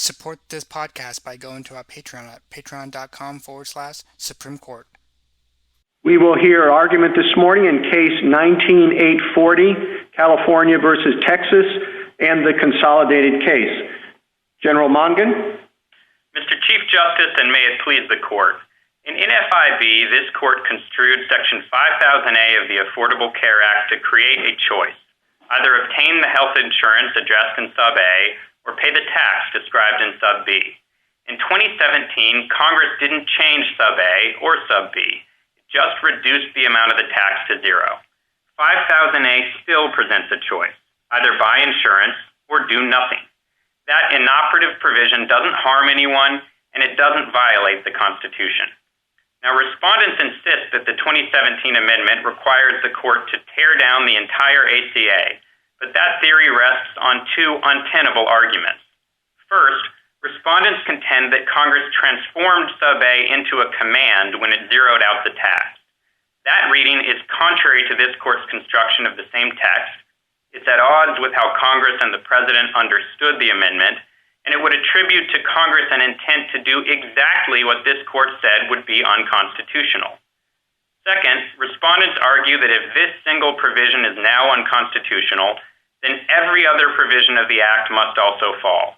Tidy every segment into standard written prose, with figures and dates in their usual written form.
Support this podcast by going to our Patreon at patreon.com/Supreme Court. We will hear argument this morning in case 19-840, California versus Texas, and the consolidated case. General Mongan? Mr. Chief Justice, and may it please the Court, in NFIB, this Court construed Section 5000A of the Affordable Care Act to create a choice: either obtain the health insurance addressed in Sub A or pay the tax described in Sub B. In 2017, Congress didn't change Sub A or Sub B. It just reduced the amount of the tax to zero. 5000A still presents a choice: either buy insurance or do nothing. That inoperative provision doesn't harm anyone, and it doesn't violate the Constitution. Now, respondents insist that the 2017 amendment requires the Court to tear down the entire ACA, but that theory rests on two untenable arguments. First, respondents contend that Congress transformed Sub A into a command when it zeroed out the tax. That reading is contrary to this Court's construction of the same text. It's at odds with how Congress and the President understood the amendment, and it would attribute to Congress an intent to do exactly what this Court said would be unconstitutional. Second, respondents argue that if this single provision is now unconstitutional, then every other provision of the Act must also fall.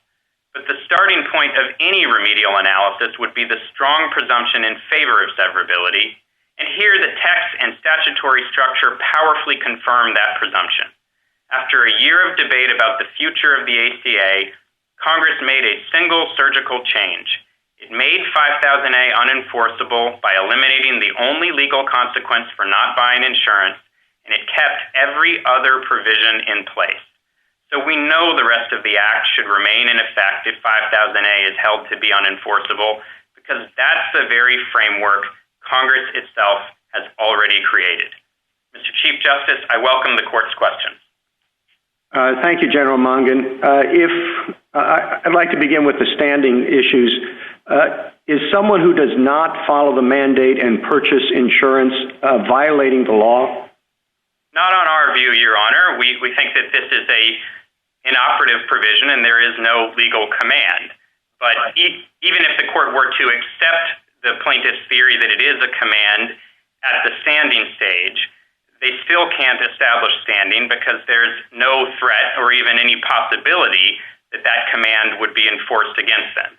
But the starting point of any remedial analysis would be the strong presumption in favor of severability, and here the text and statutory structure powerfully confirm that presumption. After a year of debate about the future of the ACA, Congress made a single surgical change. It made 5000A unenforceable by eliminating the only legal consequence for not buying insurance, and it kept every other provision in place. So we know the rest of the Act should remain in effect if 5000A is held to be unenforceable, because that's the very framework Congress itself has already created. Mr. Chief Justice, I welcome the Court's questions. Thank you, General Mongan. I'd like to begin with the standing issues. Is someone who does not follow the mandate and purchase insurance violating the law? Not on our view, Your Honor. We think that this is an inoperative provision and there is no legal command. But even if the Court were to accept the plaintiff's theory that it is a command at the standing stage, they still can't establish standing because there's no threat or even any possibility that that command would be enforced against them.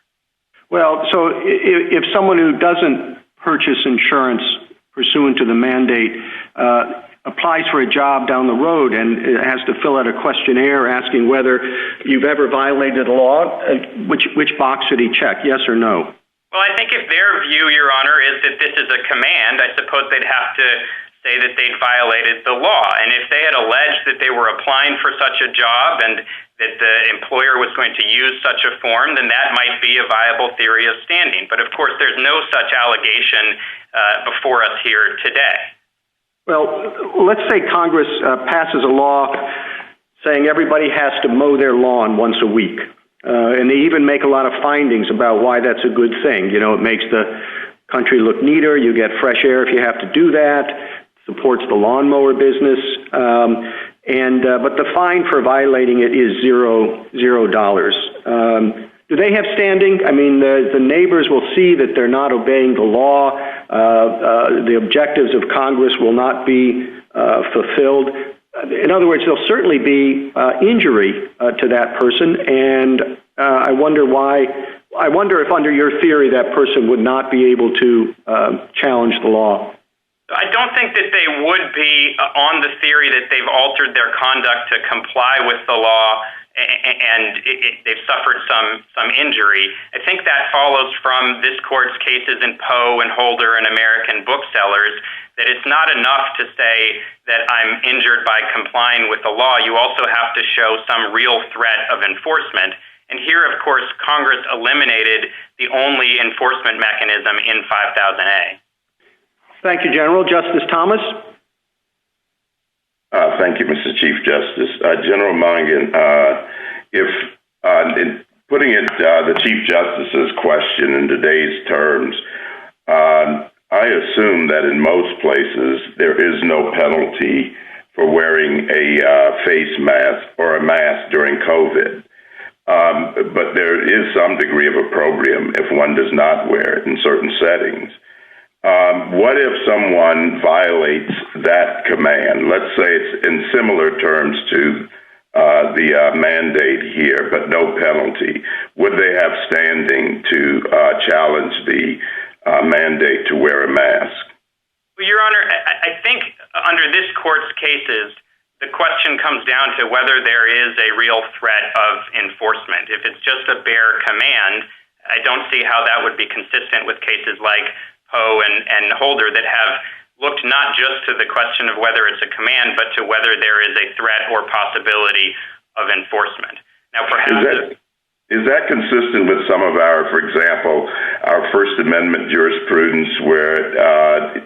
Well, so if someone who doesn't purchase insurance pursuant to the mandate applies for a job down the road and has to fill out a questionnaire asking whether you've ever violated the law, which box should he check, yes or no? Well, I think if their view, Your Honor, is that this is a command, I suppose they'd have to say that they'd violated the law. And if they had alleged that they were applying for such a job and that the employer was going to use such a form, then that might be a viable theory of standing. But of course, there's no such allegation before us here today. Well, let's say Congress passes a law saying everybody has to mow their lawn once a week. And they even make a lot of findings about why that's a good thing. You know, it makes the country look neater. You get fresh air if you have to do that. Supports the lawnmower business. But the fine for violating it is $0. Do they have standing? I mean, the neighbors will see that they're not obeying the law. The objectives of Congress will not be fulfilled. In other words, there'll certainly be injury to that person, and I wonder if under your theory that person would not be able to challenge the law. I don't think that they would be on the theory that they've altered their conduct to comply with the law and they've suffered some injury. I think that follows from this Court's cases in Poe and Holder and American Booksellers, that it's not enough to say that I'm injured by complying with the law. You also have to show some real threat of enforcement. And here, of course, Congress eliminated the only enforcement mechanism in 5000A. Thank you, General. Justice Thomas? Thank you, Mr. Chief Justice. General Mongan, in putting it the Chief Justice's question in today's terms, I assume that in most places there is no penalty for wearing a face mask or a mask during COVID. but there is some degree of opprobrium if one does not wear it in certain settings. What if someone violates that command? Let's say it's in similar terms to the mandate here, but no penalty. Would they have standing to challenge the mandate to wear a mask? Well, Your Honor, I think under this court's cases, the question comes down to whether there is a real threat of enforcement. If it's just a bare command, I don't see how that would be consistent with cases like Poe and Holder that have looked not just to the question of whether it's a command, but to whether there is a threat or possibility of enforcement. Now, perhaps... Is that consistent with some of our, for example, our First Amendment jurisprudence where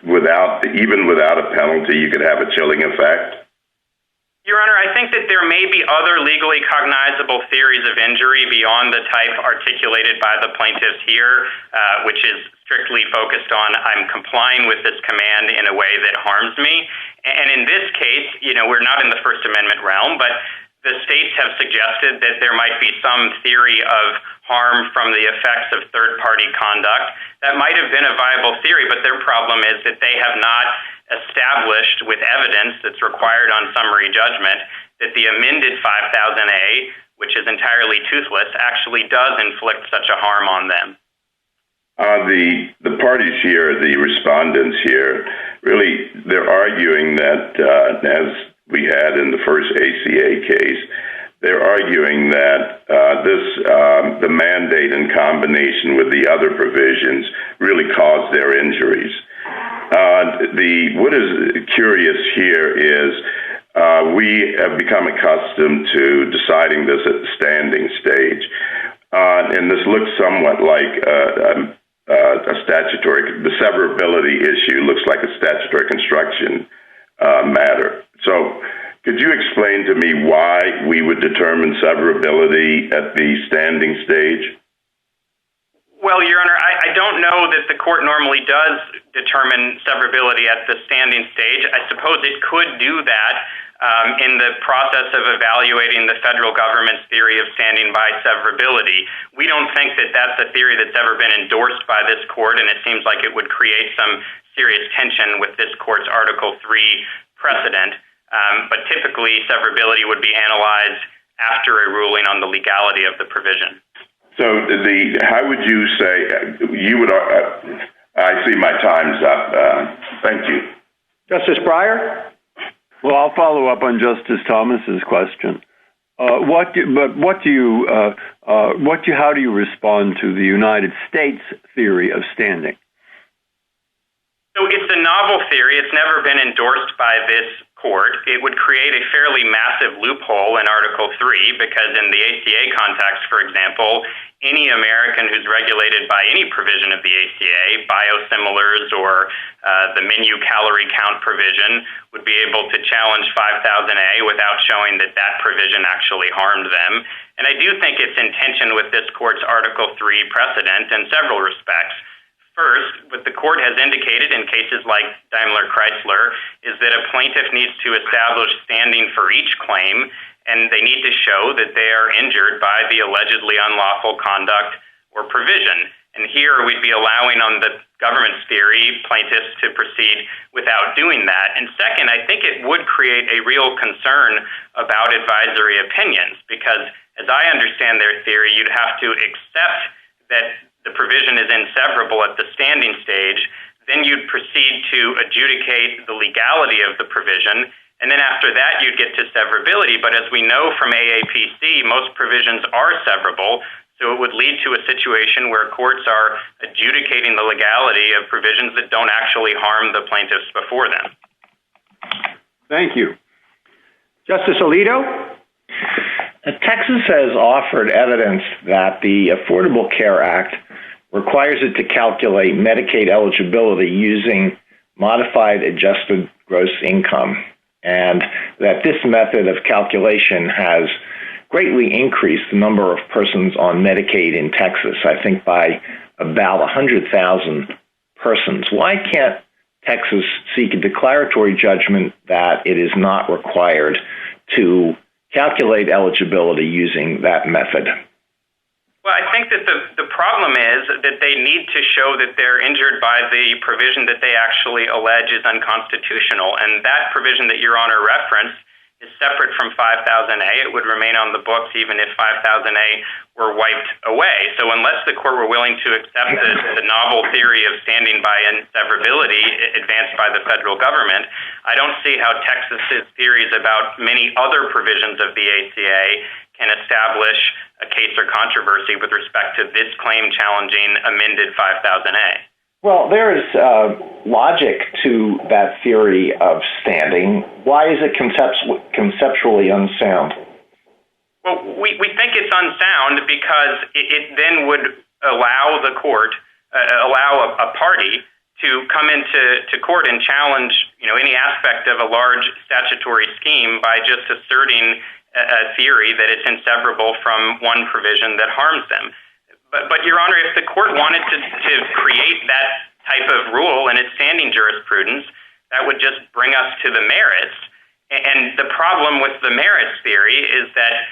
even without a penalty, you could have a chilling effect? Your Honor, I think that there may be other legally cognizable theories of injury beyond the type articulated by the plaintiffs here, which is strictly focused on I'm complying with this command in a way that harms me. And in this case, we're not in the First Amendment realm, but the states have suggested that there might be some theory of harm from the effects of third-party conduct. That might have been a viable theory, but their problem is that they have not established with evidence that's required on summary judgment that the amended 5000A, which is entirely toothless, actually does inflict such a harm on them. The parties here, the respondents here, really, they're arguing that, as we had in the first ACA case, they're arguing that the mandate in combination with the other provisions really caused their injuries. What is curious here is we have become accustomed to deciding this at the standing stage, and this looks somewhat like the severability issue looks like a statutory construction matter. So could you explain to me why we would determine severability at the standing stage? Well, Your Honor, I don't know that the court normally does determine severability at the standing stage. I suppose it could do that in the process of evaluating the federal government's theory of standing by severability. We don't think that that's a theory that's ever been endorsed by this court, and it seems like it would create some serious tension with this court's Article 3 precedent. But typically, severability would be analyzed after a ruling on the legality of the provision. So how would you say you would? I see my time's up. Thank you, Justice Breyer. Well, I'll follow up on Justice Thomas's question. How do you respond to the United States theory of standing? So it's a novel theory. It's never been endorsed by this court. It would create a fairly massive loophole in Article 3 because in the ACA context, for example, any American who's regulated by any provision of the ACA, biosimilars or the menu calorie count provision, would be able to challenge 5000A without showing that that provision actually harmed them. And I do think it's in tension with this court's Article 3 precedent in several respects. First, what the court has indicated in cases like Daimler-Chrysler is that a plaintiff needs to establish standing for each claim, and they need to show that they are injured by the allegedly unlawful conduct or provision. And here we'd be allowing on the government's theory plaintiffs to proceed without doing that. And second, I think it would create a real concern about advisory opinions because as I understand their theory, you'd have to accept that the provision is inseverable at the standing stage, then you'd proceed to adjudicate the legality of the provision, and then after that you'd get to severability. But as we know from AAPC, most provisions are severable, so it would lead to a situation where courts are adjudicating the legality of provisions that don't actually harm the plaintiffs before them. Thank you. Justice Alito? Texas has offered evidence that the Affordable Care Act requires it to calculate Medicaid eligibility using modified adjusted gross income, and that this method of calculation has greatly increased the number of persons on Medicaid in Texas, I think by about 100,000 persons. Why can't Texas seek a declaratory judgment that it is not required to calculate eligibility using that method? Well, I think that the problem is that they need to show that they're injured by the provision that they actually allege is unconstitutional. And that provision that Your Honor referenced is separate from 5000A. It would remain on the books even if 5000A were wiped away. So unless the court were willing to accept the novel theory of standing by inseverability advanced by the federal government, I don't see how Texas's theories about many other provisions of the ACA can establish a case or controversy with respect to this claim challenging amended 5000A. Well, there is logic to that theory of standing. Why is it conceptually unsound? Well, we think it's unsound because it then would allow the court, allow a party to come into court and challenge, any aspect of a large statutory scheme by just asserting a theory that it's inseparable from one provision that harms them. But Your Honor, if the court wanted to create that type of rule in its standing jurisprudence, that would just bring us to the merits. And the problem with the merits theory is that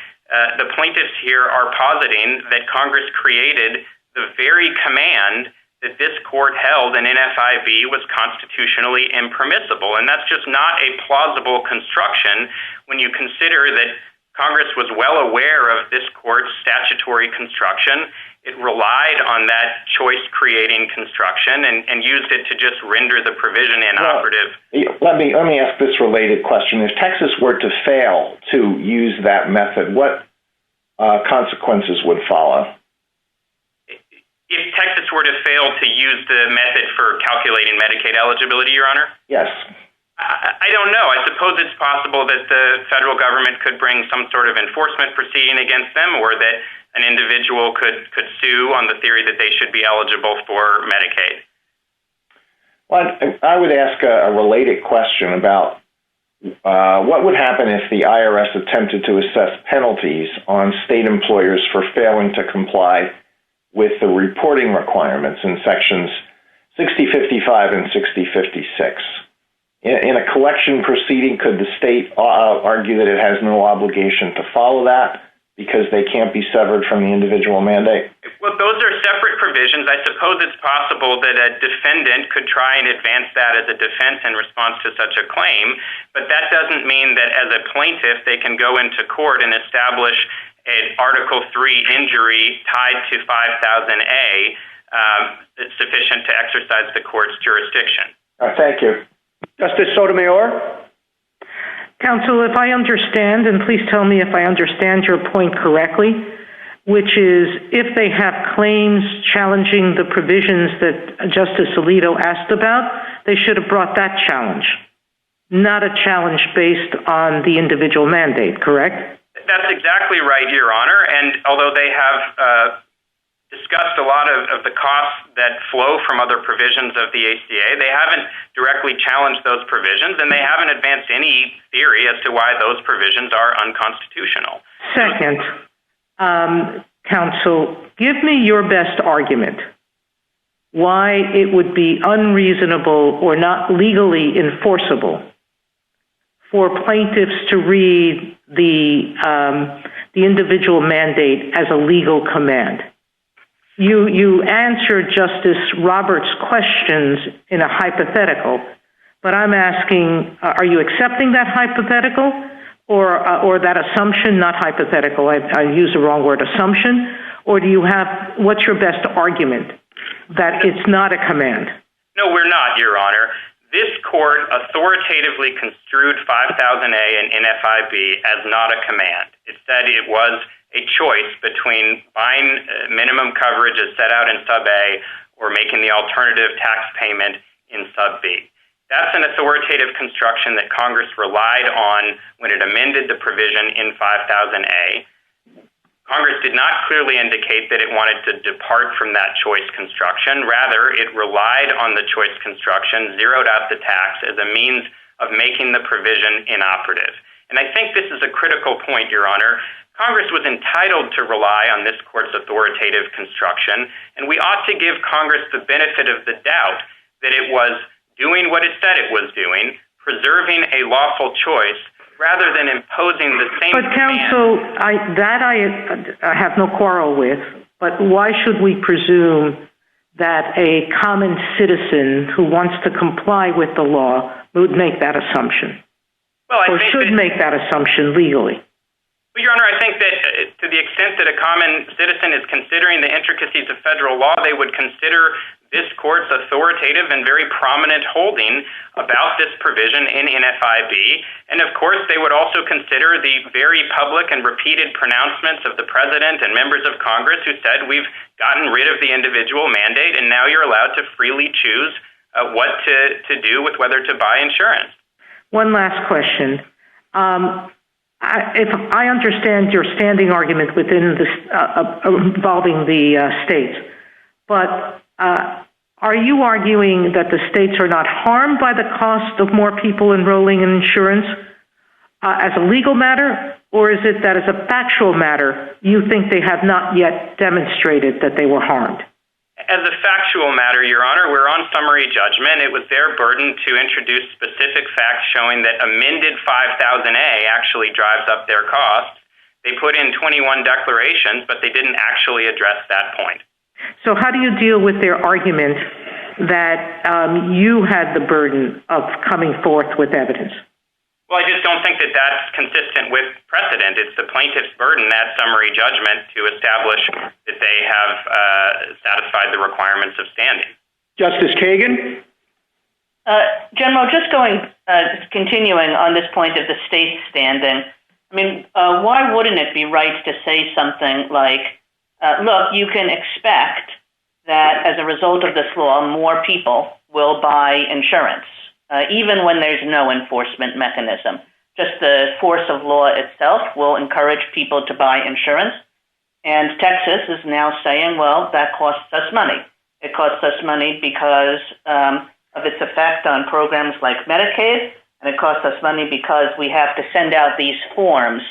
the plaintiffs here are positing that Congress created the very command that this court held in NFIB was constitutionally impermissible. And that's just not a plausible construction when you consider that Congress was well aware of this court's statutory construction. It relied on that choice-creating construction and used it to just render the provision inoperative. Let me ask this related question. If Texas were to fail to use that method, what consequences would follow? If Texas were to fail to use the method for calculating Medicaid eligibility, Your Honor? Yes. I don't know. I suppose it's possible that the federal government could bring some sort of enforcement proceeding against them, or that an individual could sue on the theory that they should be eligible for Medicaid. Well, I would ask a related question about what would happen if the IRS attempted to assess penalties on state employers for failing to comply with the reporting requirements in sections 6055 and 6056. In a collection proceeding, could the state argue that it has no obligation to follow that because they can't be severed from the individual mandate? Well, those are separate provisions. I suppose it's possible that a defendant could try and advance that as a defense in response to such a claim, but that doesn't mean that as a plaintiff they can go into court and establish an Article 3 injury tied to 5000A sufficient to exercise the court's jurisdiction. Thank you. Justice Sotomayor? Counsel, if I understand, and please tell me if I understand your point correctly, which is if they have claims challenging the provisions that Justice Alito asked about, they should have brought that challenge, not a challenge based on the individual mandate, correct? That's exactly right, Your Honor. And although they have discussed a lot of the costs that flow from other provisions of the ACA, they haven't directly challenged those provisions, and they haven't advanced any theory as to why those provisions are unconstitutional. Second, counsel, give me your best argument why it would be unreasonable or not legally enforceable for plaintiffs to read the individual mandate as a legal command. You answered Justice Roberts' questions in a hypothetical, but I'm asking, are you accepting that hypothetical or that assumption, not hypothetical, I used the wrong word, assumption, or what's your best argument that it's not a command? No, we're not, Your Honor. This court authoritatively construed 5000A and NFIB as not a command. It said it was a choice between buying minimum coverage as set out in Sub A or making the alternative tax payment in Sub B. That's an authoritative construction that Congress relied on when it amended the provision in 5000A. Congress did not clearly indicate that it wanted to depart from that choice construction. Rather, it relied on the choice construction, zeroed out the tax as a means of making the provision inoperative. And I think this is a critical point, Your Honor. Congress was entitled to rely on this court's authoritative construction, and we ought to give Congress the benefit of the doubt that it was doing what it said it was doing, preserving a lawful choice, rather than imposing the same But counsel, I have no quarrel with, but why should we presume that a common citizen who wants to comply with the law would make that assumption? Well, or should make that assumption legally? Well, Your Honor, I think that to the extent that a common citizen is considering the intricacies of federal law, they would consider this court's authoritative and very prominent holding about this provision in NFIB. And of course, they would also consider the very public and repeated pronouncements of the President and members of Congress who said, we've gotten rid of the individual mandate, and now you're allowed to freely choose what to do with whether to buy insurance. One last question. If I understand your standing argument within this involving the states, but are you arguing that the states are not harmed by the cost of more people enrolling in insurance as a legal matter, or is it that as a factual matter you think they have not yet demonstrated that they were harmed? As a factual matter, Your Honor, we're on summary judgment. It was their burden to introduce specific facts showing that amended 5000A actually drives up their costs. They put in 21 declarations, but they didn't actually address that point. So how do you deal with their argument that you had the burden of coming forth with evidence? Well, I just don't think that that's consistent with precedent. It's the plaintiff's burden at summary judgment to establish that they have satisfied the requirements of standing. Justice Kagan? General, just continuing on this point of the state standing, I mean, why wouldn't it be right to say something like, look, you can expect that as a result of this law, more people will buy insurance, even when there's no enforcement mechanism. Just the force of law itself will encourage people to buy insurance. And Texas is now saying, well, that costs us money. It costs us money because of its effect on programs like Medicaid, and it costs us money because we have to send out these forms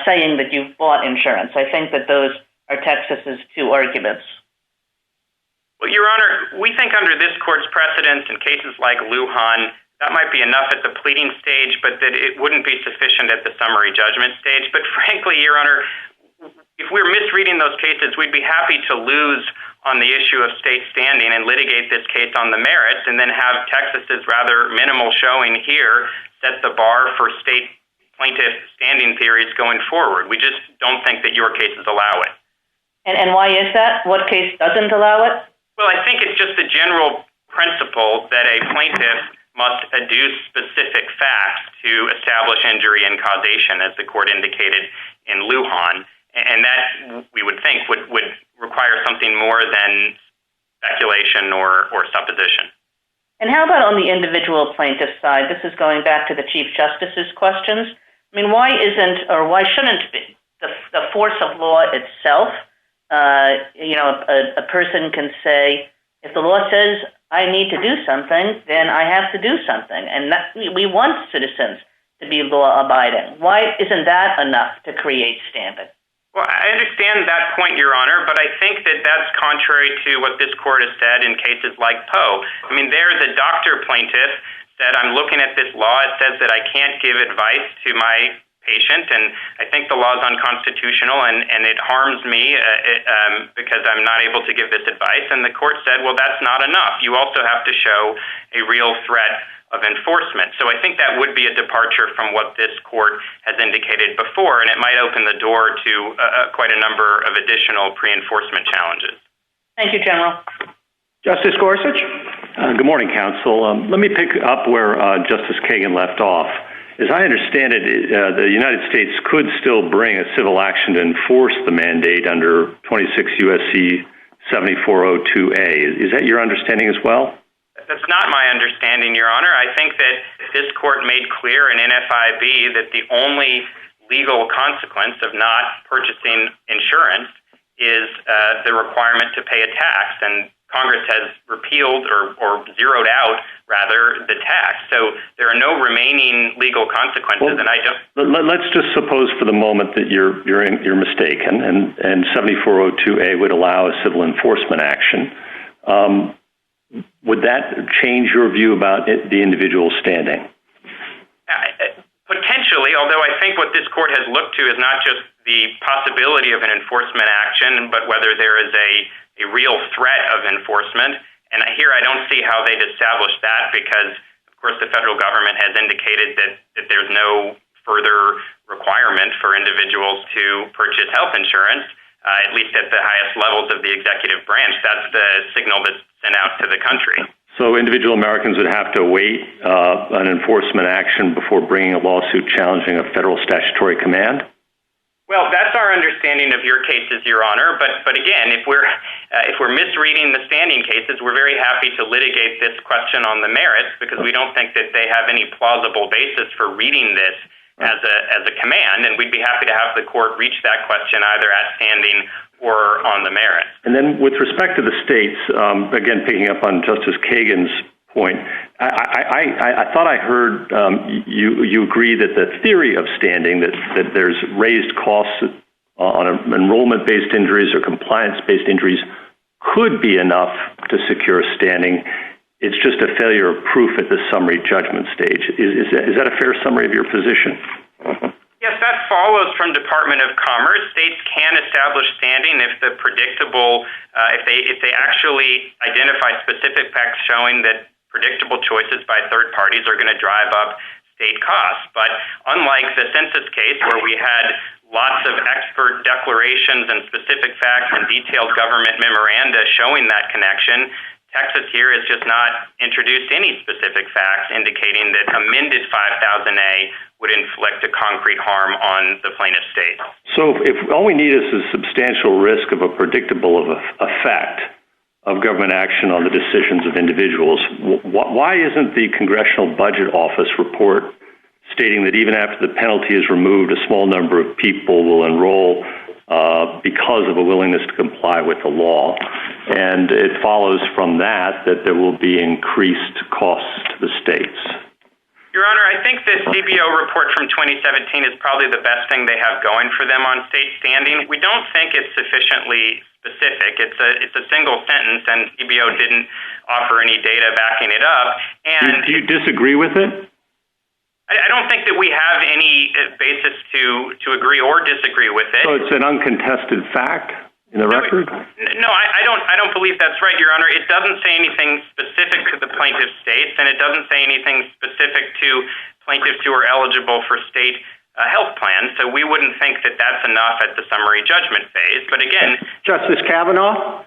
saying that you've bought insurance. I think that those are Texas's two arguments. Well, Your Honor, we think under this court's precedents in cases like Lujan, that might be enough at the pleading stage, but that it wouldn't be sufficient at the summary judgment stage. But frankly, Your Honor, if we're misreading those cases, we'd be happy to lose on the issue of state standing and litigate this case on the merits and then have Texas's rather minimal showing here set the bar for state plaintiff standing theories going forward. We just don't think that your cases allow it. And why is that? What case doesn't allow it? Well, I think it's just the general principle that a plaintiff must adduce specific facts to establish injury and causation, as the court indicated in Lujan. And that, we would think, would require something more than speculation or supposition. And how about on the individual plaintiff side? This is going back to the Chief Justice's questions. I mean, why shouldn't the force of law itself, a person can say, if the law says I need to do something, then I have to do something. And we want citizens to be law-abiding. Why isn't that enough to create standing? Well, I understand that point, Your Honor, but I think that that's contrary to what this court has said in cases like Poe. I mean, there the doctor plaintiff said, I'm looking at this law. It says that I can't give advice to my patient, and I think the law is unconstitutional, and it harms me because I'm not able to give this advice. And the court said, well, that's not enough. You also have to show a real threat of enforcement. So I think that would be a departure from what this court has indicated before, and it might open the door to quite a number of additional pre-enforcement challenges. Thank you, General. Justice Gorsuch? Good morning, counsel. Let me pick up where Justice Kagan left off. As I understand it, the United States could still bring a civil action to enforce the mandate under 26 U.S.C. 7402A. Is that your understanding as well? That's not my understanding, Your Honor. I think that this court made clear in NFIB that the only legal consequence of not purchasing insurance is the requirement to pay a tax, and Congress has repealed or zeroed out, rather, the tax. So there are no remaining legal consequences, and I don't... Let's just suppose for the moment that you're mistaken, and 7402A would allow a civil enforcement action. Would that change your view about the individual standing? Potentially, although I think what this court has looked to is not just the possibility of an enforcement action, but whether there is a real threat of enforcement. And here I don't see how they'd establish that because, of course, the federal government has indicated that there's no further requirement for individuals to purchase health insurance, at least at the highest levels of the executive branch. That's the signal that's sent out to the country. So individual Americans would have to await an enforcement action before bringing a lawsuit challenging a federal statutory command? Well, that's our understanding of your cases, Your Honor. But again, if we're misreading the standing cases, we're very happy to litigate this question on the merits because we don't think that they have any plausible basis for reading this as a command, and we'd be happy to have the court reach that question either at standing or on the merits. And then with respect to the states, again, picking up on Justice Kagan's point, I thought I heard you agree that the theory of standing, that there's raised costs on enrollment-based injuries or compliance-based injuries could be enough to secure standing. It's just a failure of proof at the summary judgment stage. Is that a fair summary of your position? Yes, that follows from Department of Commerce. States can establish standing if the predictable, if they actually identify specific facts showing that predictable choices by third parties are going to drive up state costs. But unlike the census case where we had lots of expert declarations and specific facts and detailed government memoranda showing that connection, Texas here has just not introduced any specific facts indicating that amended 5000A would inflict a concrete harm on the plaintiff state. So if all we need is a substantial risk of a predictable effect of government action on the decisions of individuals, why isn't the Congressional Budget Office report stating that even after the penalty is removed, a small number of people will enroll because of a willingness to comply with the law? And it follows from that there will be increased costs to the states. Your Honor, I think the CBO report from 2017 is probably the best thing they have going for them on state standing. We don't think it's sufficiently specific. It's a single sentence, and CBO didn't offer any data backing it up. And do you disagree with it? I don't think that we have any basis to agree or disagree with it. So it's an uncontested fact in the record? No, I don't believe that's right, Your Honor. It doesn't say anything specific to the plaintiff states, and it doesn't say anything specific to plaintiffs who are eligible for state health plans. So we wouldn't think that that's enough at the summary judgment phase. But again, Justice Kavanaugh?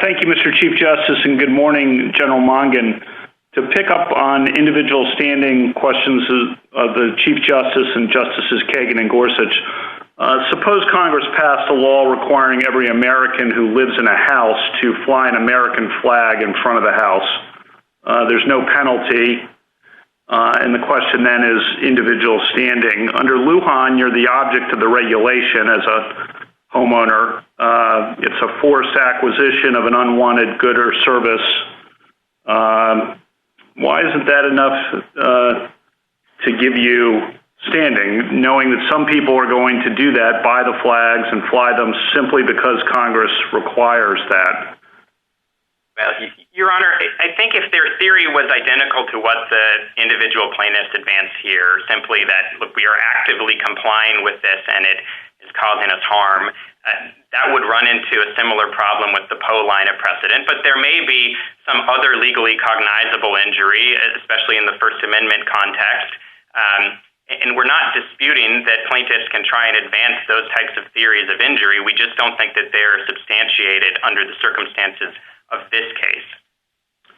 Thank you, Mr. Chief Justice, and good morning, General Mongan. To pick up on individual standing questions of the Chief Justice and Justices Kagan and Gorsuch, suppose Congress passed a law requiring every American who lives in a house to fly an American flag in front of the house. There's no penalty, and the question then is individual standing. Under Lujan, you're the object of the regulation as a homeowner. It's a forced acquisition of an unwanted good or service. Why isn't that enough to give you standing, knowing that some people are going to do that, buy the flags and fly them simply because Congress requires that? Well, Your Honor, I think if their theory was identical to what the individual plaintiffs advance here, simply that, look, we are actively complying with this and it is causing us harm, that would run into a similar problem with the Poe line of precedent. But there may be some other legally cognizable injury, especially in the First Amendment context. And we're not disputing that plaintiffs can try and advance those types of theories of injury. We just don't think that they're substantiated under the circumstances of this case.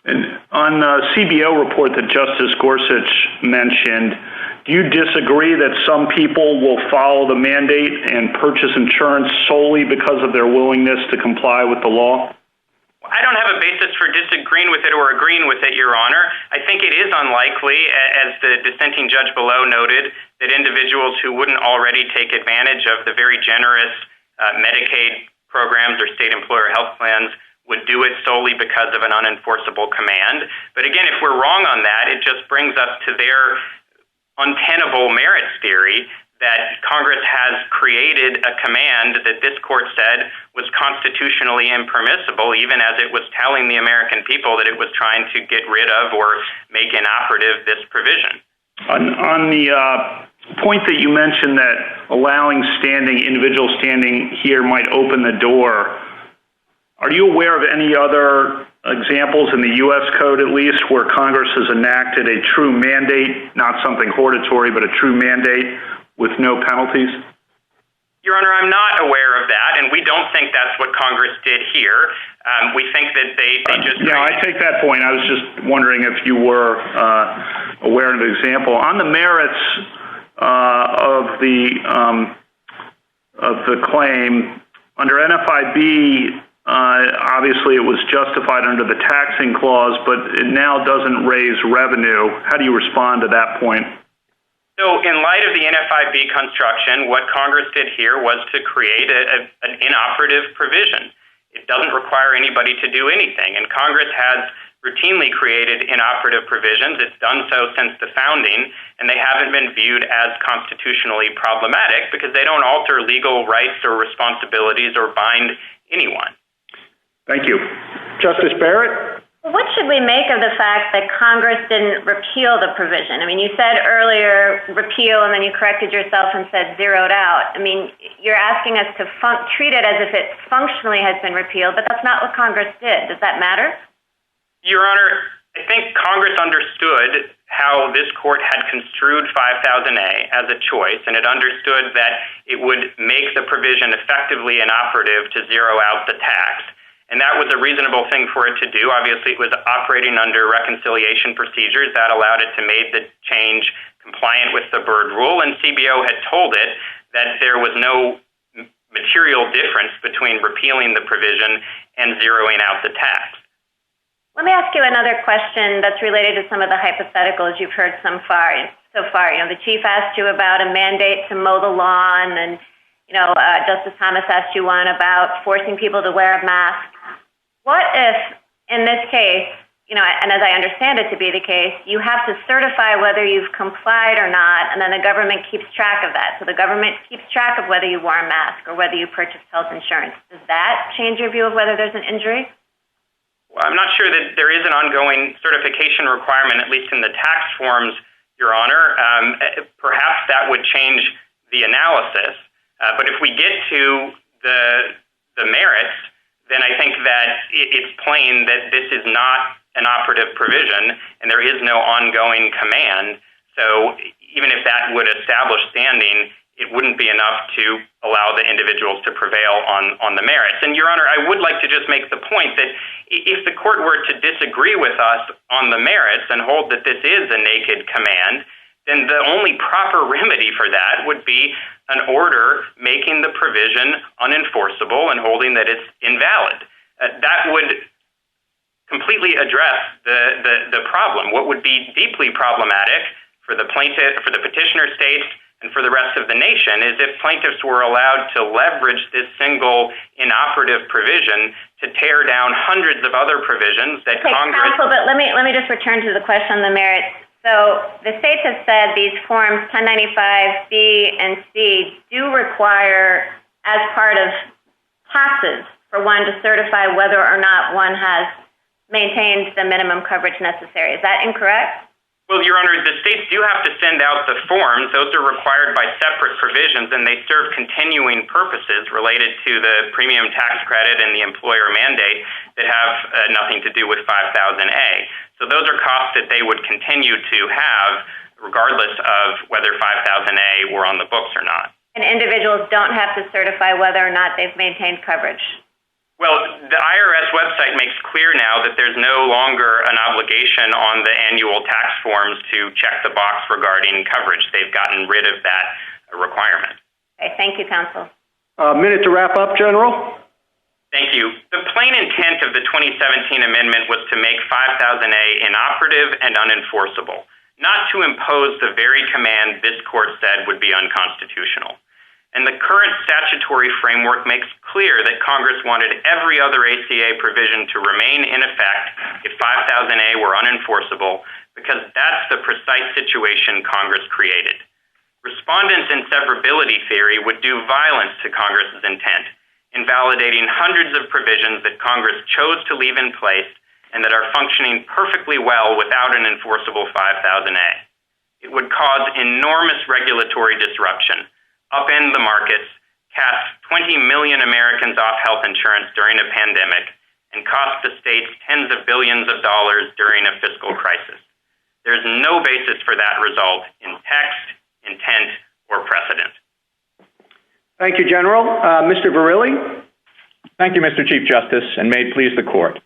And on the CBO report that Justice Gorsuch mentioned, do you disagree that some people will follow the mandate and purchase insurance solely because of their willingness to comply with the law? I don't have a basis for disagreeing with it or agreeing with it, Your Honor. I think it is unlikely, as the dissenting judge below noted, that individuals who wouldn't already take advantage of the very generous Medicaid programs or state employer health plans would do it solely because of an unenforceable command. But again, if we're wrong on that, it just brings us to their untenable merits theory that Congress has created a command that this court said was constitutionally impermissible, even as it was telling the American people that it was trying to get rid of or make inoperative this provision. On the point that you mentioned that allowing individual standing here might open the door, are you aware of any other examples in the U.S. Code, at least, where Congress has enacted a true mandate, not something hortatory, but a true mandate with no penalties? Your Honor, I'm not aware of that, and we don't think that's what Congress did here. We think that they just... Yeah, I take that point. I was just wondering if you were aware of an example. On the merits of the claim, under NFIB, obviously it was justified under the taxing clause, but it now doesn't raise revenue. How do you respond to that point? So in light of the NFIB construction, what Congress did here was to create an inoperative provision. It doesn't require anybody to do anything, and Congress has routinely created inoperative provisions. It's done so since the founding, and they haven't been viewed as constitutionally problematic because they don't alter legal rights or responsibilities or bind anyone. Thank you. Justice Barrett? What should we make of the fact that Congress didn't repeal the provision? I mean, you said earlier repeal, and then you corrected yourself and said zeroed out. I mean, you're asking us to treat it as if it functionally has been repealed, but that's not what Congress did. Does that matter? Your Honor, I think Congress understood how this court had construed 5000A as a choice, and it understood that it would make the provision effectively inoperative to zero out the tax. And that was a reasonable thing for it to do. Obviously, it was operating under reconciliation procedures. That allowed it to make the change compliant with the Byrd Rule, and CBO had told it that there was no material difference between repealing the provision and zeroing out the tax. Let me ask you another question that's related to some of the hypotheticals you've heard so far. The Chief asked you about a mandate to mow the lawn, and Justice Thomas asked you one about forcing people to wear a mask. What if, in this case, and as I understand it to be the case, you have to certify whether you've complied or not, and then the government keeps track of that. So the government keeps track of whether you wore a mask or whether you purchased health insurance. Does that change your view of whether there's an injury? Well, I'm not sure that there is an ongoing certification requirement, at least in the tax forms, Your Honor. Perhaps that would change the analysis. But if we get to the merits, then I think that it's plain that this is not an operative provision and there is no ongoing command. So even if that would establish standing, it wouldn't be enough to allow the individuals to prevail on the merits. And, Your Honor, I would like to just make the point that if the court were to disagree with us on the merits and hold that this is a naked command, then the only proper remedy for that would be an order making the provision unenforceable and holding that it's invalid. That would completely address the problem. What would be deeply problematic for the plaintiff, for the petitioner states, and for the rest of the nation is if plaintiffs were allowed to leverage this single inoperative provision to tear down hundreds of other provisions that Congress... Counsel, but let me just return to the question on the merits. So the states have said these forms 1095 B and C do require, as part of taxes, for one to certify whether or not one has maintained the minimum coverage necessary. Is that incorrect? Well, Your Honor, the states do have to send out the forms. Those are required by separate provisions, and they serve continuing purposes related to the premium tax credit and the employer mandate that have nothing to do with 5000A. So those are costs that they would continue to have regardless of whether 5000A were on the books or not. And individuals don't have to certify whether or not they've maintained coverage. Well, the IRS website makes clear now that there's no longer an obligation on the annual tax forms to check the box regarding coverage. They've gotten rid of that requirement. Okay, thank you, counsel. A minute to wrap up, General. Thank you. The plain intent of the 2017 amendment was to make 5000A inoperative and unenforceable, not to impose the very command this court said would be unconstitutional. And the current statutory framework makes clear that Congress wanted every other ACA provision to remain in effect if 5000A were unenforceable, because that's the precise situation Congress created. Respondents' inseverability theory would do violence to Congress's intent, invalidating hundreds of provisions that Congress chose to leave in place and that are functioning perfectly well without an enforceable 5000A. It would cause enormous regulatory disruption, upend the markets, cast 20 million Americans off health insurance during a pandemic, and cost the states tens of billions of dollars during a fiscal crisis. There's no basis for that result in text, intent, or precedent. Thank you, General. Mr. Verrilli? Thank you, Mr. Chief Justice, and may it please the Court.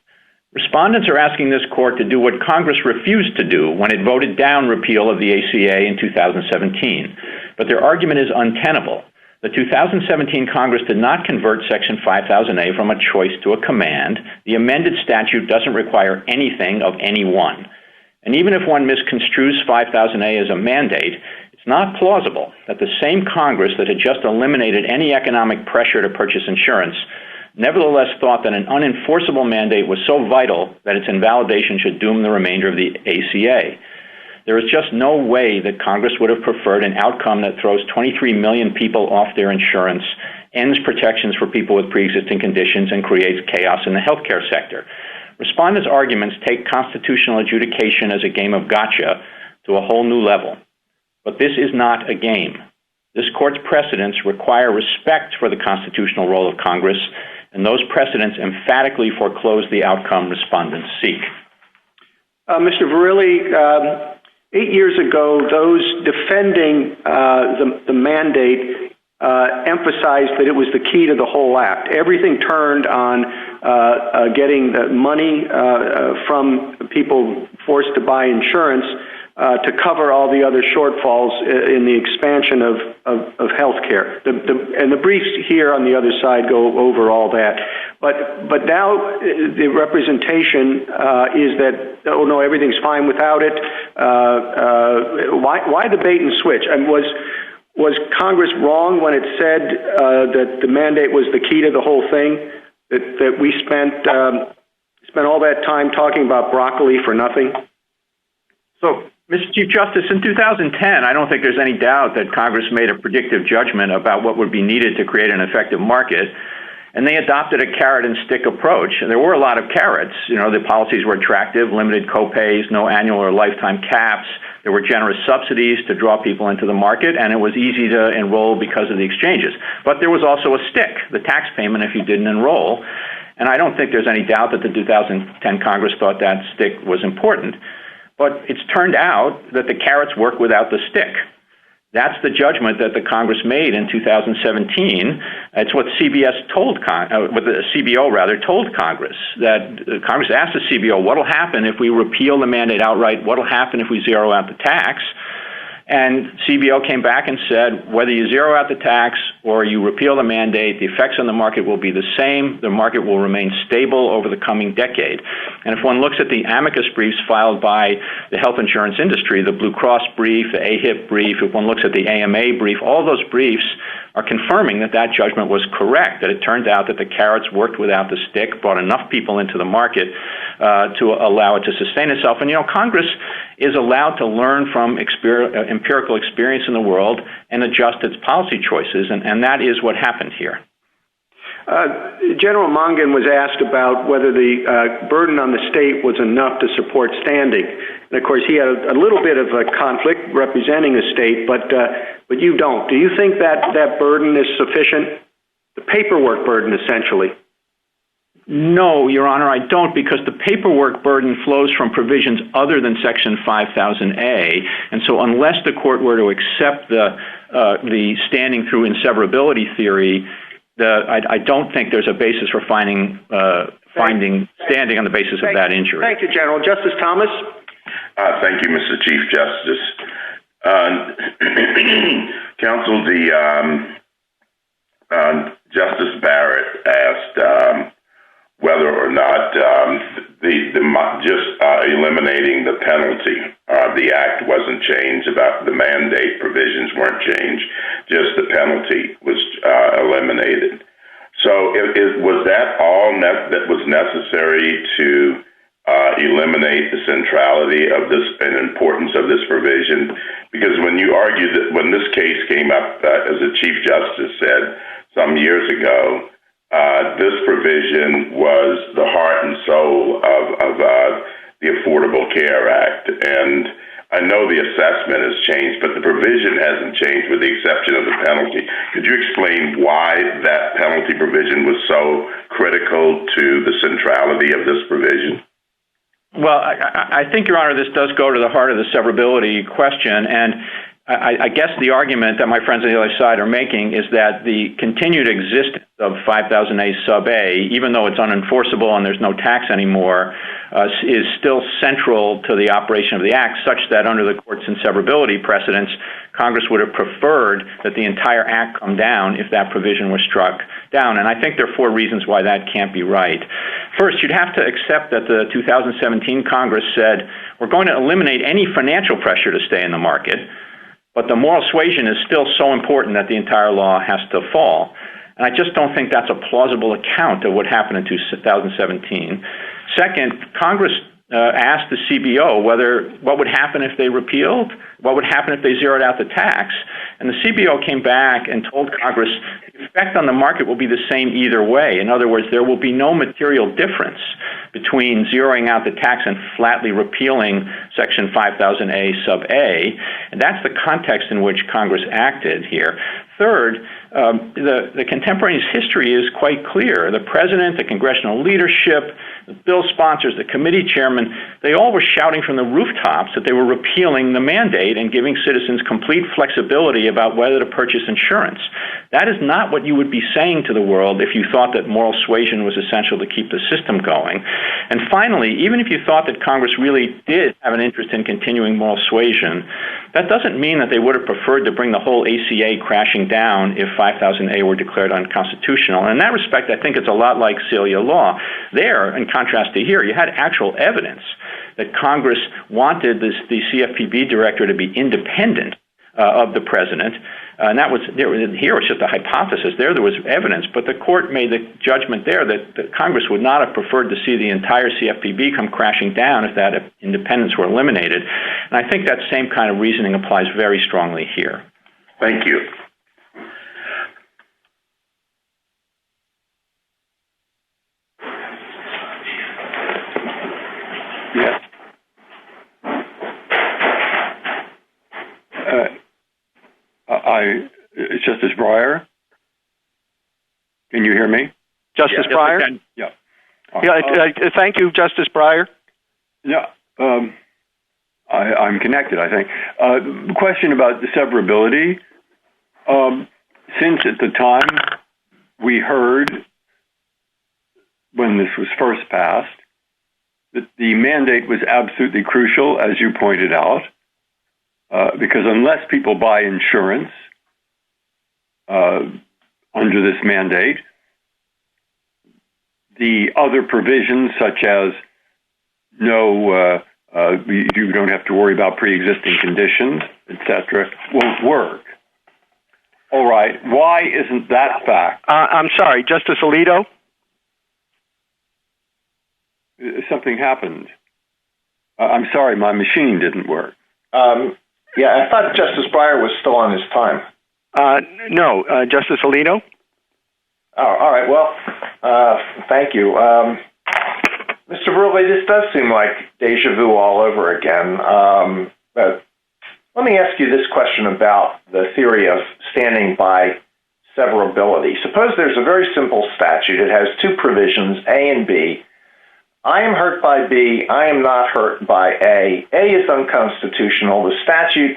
Respondents are asking this Court to do what Congress refused to do when it voted down repeal of the ACA in 2017. But their argument is untenable. The 2017 Congress did not convert Section 5000A from a choice to a command. The amended statute doesn't require anything of anyone. And even if one misconstrues 5000A as a mandate, it's not plausible that the same Congress that had just eliminated any economic pressure to purchase insurance nevertheless thought that an unenforceable mandate was so vital that its invalidation should doom the remainder of the ACA. There is just no way that Congress would have preferred an outcome that throws 23 million people off their insurance, ends protections for people with pre-existing conditions, and creates chaos in the healthcare sector. Respondents' arguments take constitutional adjudication as a game of gotcha to a whole new level. But this is not a game. This Court's precedents require respect for the constitutional role of Congress, and those precedents emphatically foreclose the outcome respondents seek. Mr. Verrilli, 8 years ago, those defending the mandate emphasized that it was the key to the whole act. Everything turned on getting the money from people forced to buy insurance to cover all the other shortfalls in the expansion of health care. And the briefs here on the other side go over all that. But now the representation is that, oh, no, everything's fine without it. Why the bait and switch? And was Congress wrong when it said that the mandate was the key to the whole thing, that we spent all that time talking about broccoli for nothing? So, Mr. Chief Justice, in 2010, I don't think there's any doubt that Congress made a predictive judgment about what would be needed to create an effective market, and they adopted a carrot and stick approach. And there were a lot of carrots. You know, the policies were attractive, limited copays, no annual or lifetime caps. There were generous subsidies to draw people into the market, and it was easy to enroll because of the exchanges. But there was also a stick, the tax payment if you didn't enroll. And I don't think there's any doubt that the 2010 Congress thought that stick was important. But it's turned out that the carrots work without the stick. That's the judgment that the Congress made in 2017. It's what what the CBO told Congress. That Congress asked the CBO, what'll happen if we repeal the mandate outright? What'll happen if we zero out the tax? And CBO came back and said, whether you zero out the tax or you repeal the mandate, the effects on the market will be the same. The market will remain stable over the coming decade. And if one looks at the amicus briefs filed by the health insurance industry, the Blue Cross brief, the AHIP brief, if one looks at the AMA brief, all those briefs are confirming that that judgment was correct, that it turned out that the carrots worked without the stick, brought enough people into the market to allow it to sustain itself. And, you know, Congress is allowed to learn from empirical experience in the world and adjust its policy choices, and that is what happened here. General Mongan was asked about whether the burden on the state was enough to support standing. And, of course, he had a little bit of a conflict representing the state, but you don't. Do you think that burden is sufficient? The paperwork burden, essentially. No, Your Honor, I don't, because the paperwork burden flows from provisions other than Section 5000A. And so unless the court were to accept the standing through inseverability theory, I don't think there's a basis for finding standing on the basis of that injury. Thank you, General. Justice Thomas? Thank you, Mr. Chief Justice. Counsel, Justice Barrett asked whether or not just eliminating the penalty, the act wasn't changed, about the mandate provisions weren't changed, just the penalty was eliminated. So was that all that was necessary to eliminate the centrality of this and importance of this provision? Because when you argue that when this case came up, as the Chief Justice said some years ago, this provision was the heart and soul of the Affordable Care Act. And I know the assessment has changed, but the provision hasn't changed with the exception of the penalty. Could you explain why that penalty provision was so critical to the centrality of this provision? Well, I think, Your Honor, this does go to the heart of the severability question, and I guess the argument that my friends on the other side are making is that the continued existence of 5000A sub A, even though it's unenforceable and there's no tax anymore, is still central to the operation of the Act, such that under the court's inseverability precedents, Congress would have preferred that the entire Act come down if that provision was struck down. And I think there are four reasons why that can't be right. First, you'd have to accept that the 2017 Congress said, we're going to eliminate any financial pressure to stay in the market, but the moral suasion is still so important that the entire law has to fall. And I just don't think that's a plausible account of what happened in 2017. Second, Congress asked the CBO what would happen if they repealed, what would happen if they zeroed out the tax. And the CBO came back and told Congress the effect on the market will be the same either way. In other words, there will be no material difference between zeroing out the tax and flatly repealing Section 5000A sub A. And that's the context in which Congress acted here. Third, the contemporaneous history is quite clear. The president, the congressional leadership, the bill sponsors, the committee chairman, they all were shouting from the rooftops that they were repealing the mandate and giving citizens complete flexibility about whether to purchase insurance. That is not what you would be saying to the world if you thought that moral suasion was essential to keep the system going. And finally, even if you thought that Congress really did have an interest in continuing moral suasion, that doesn't mean that they would have preferred to bring the whole ACA crashing down if 5000A were declared unconstitutional. And in that respect, I think it's a lot like Celia law. There, in contrast to here, you had actual evidence that Congress wanted the CFPB director to be independent of the president. And that was here was just a hypothesis. There was evidence, but the court made the judgment there that Congress would not have preferred to see the entire CFPB come crashing down if that independence were eliminated. And I think that same kind of reasoning applies very strongly here. Thank you. Yes. Justice Breyer? Can you hear me? Justice Breyer? Yeah. Thank you, Justice Breyer. Yeah. I'm connected, I think. The question about the severability, since at the time we heard, when this was first passed, that the mandate was absolutely crucial, as you pointed out, because unless people buy insurance under this mandate, the other provisions, such as you don't have to worry about pre-existing conditions, etc., won't work. All right. Why isn't that fact? I'm sorry, Justice Alito? Something happened. I'm sorry, my machine didn't work. I thought Justice Breyer was still on his time. No, Justice Alito? Oh, all right. Well, thank you. Mr. Verrilli, this does seem like deja vu all over again. But let me ask you this question about the theory of standing by severability. Suppose there's a very simple statute. It has two provisions, A and B. I am hurt by B. I am not hurt by A. A is unconstitutional. The statute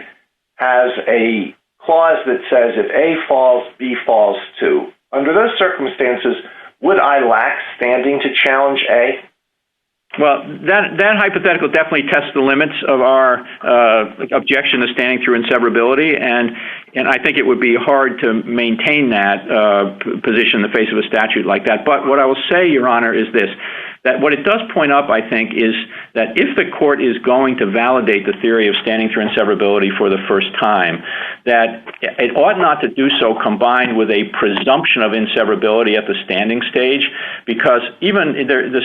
has a clause that says if A falls, B falls too. Under those circumstances, would I lack standing to challenge A? Well, that hypothetical definitely tests the limits of our objection to standing through inseverability, and I think it would be hard to maintain that position in the face of a statute like that. But what I will say, Your Honor, is this, that what it does point up, I think, is that if the court is going to validate the theory of standing through inseverability for the first time, that it ought not to do so combined with a presumption of inseverability at the standing stage, because even the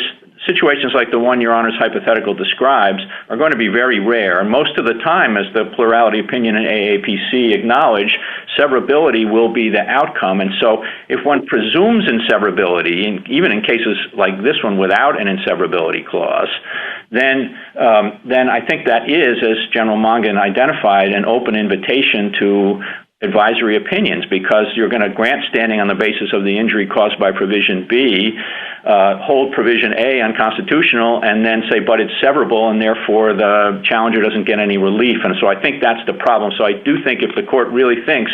situations like the one Your Honor's hypothetical describes are going to be very rare. And most of the time, as the plurality opinion in AAPC acknowledged, severability will be the outcome. And so if one presumes inseverability, even in cases like this one without an inseverability clause, then I think that is, as General Mongan identified, an open invitation to advisory opinions, because you're going to grant standing on the basis of the injury caused by Provision B, hold Provision A unconstitutional, and then say, but it's severable, and therefore the challenger doesn't get any relief. And so I think that's the problem. So I do think if the court really thinks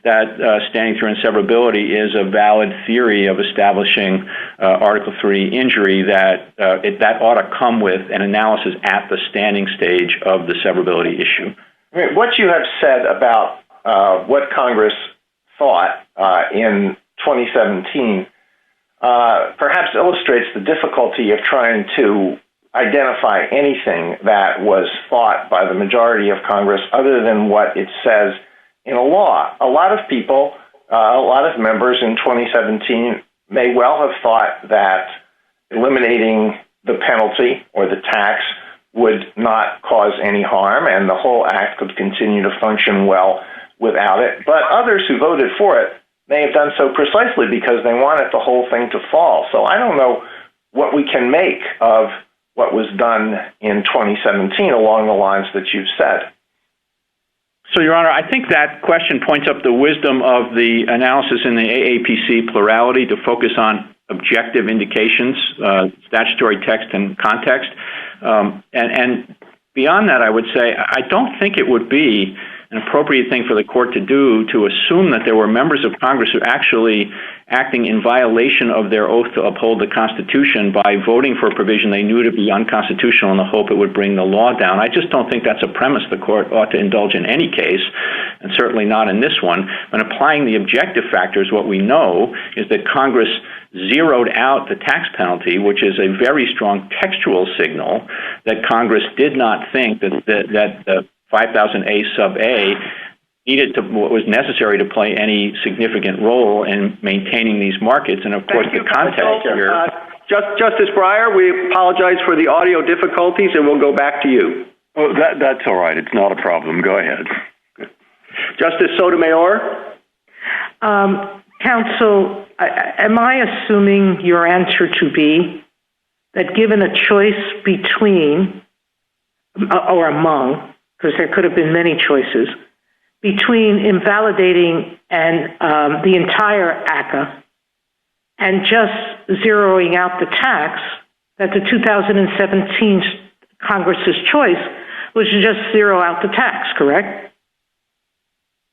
that standing through inseverability is a valid theory of establishing Article III injury, that that ought to come with an analysis at the standing stage of the severability issue. What you have said about what Congress thought in 2017 perhaps illustrates the difficulty of trying to identify anything that was thought by the majority of Congress other than what it says in a law. A lot of people, a lot of members in 2017 may well have thought that eliminating the penalty or the tax would not cause any harm and the whole act could continue to function well without it. But others who voted for it may have done so precisely because they wanted the whole thing to fall. So I don't know what we can make of what was done in 2017 along the lines that you've said. So, Your Honor, I think that question points up the wisdom of the analysis in the AAPC plurality to focus on objective indications, statutory text and context. And beyond that, I would say I don't think it would be an appropriate thing for the court to do to assume that there were members of Congress who actually acting in violation of their oath to uphold the Constitution by voting for a provision they knew to be unconstitutional in the hope it would bring the law down. I just don't think that's a premise the court ought to indulge in any case, and certainly not in this one. When applying the objective factors, what we know is that Congress zeroed out the tax penalty, which is a very strong textual signal that Congress did not think that 5000A sub A needed to, what was necessary to play any significant role in maintaining these markets. And of course, the context here. Justice Breyer, we apologize for the audio difficulties, and we'll go back to you. Oh, that's all right. It's not a problem. Go ahead. Justice Sotomayor? Counsel, am I assuming your answer to be that given a choice between or among, because there could have been many choices, between invalidating and the entire ACCA and just zeroing out the tax, that the 2017 Congress's choice was to just zero out the tax, correct?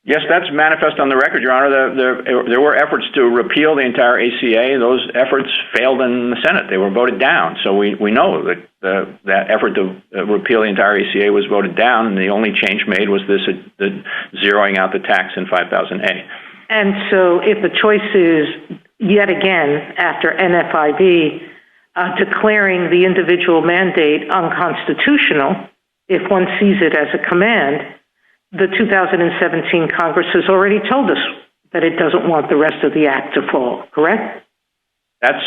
Yes, that's manifest on the record, Your Honor. There were efforts to repeal the entire ACA. Those efforts failed in the Senate. They were voted down. So we know that that effort to repeal the entire ACA was voted down, and the only change made was the zeroing out the tax in 5000A. And so if the choice is, yet again, after NFIB, declaring the individual mandate unconstitutional, if one sees it as a command, the 2017 Congress has already told us that it doesn't want the rest of the act to fall, correct? That's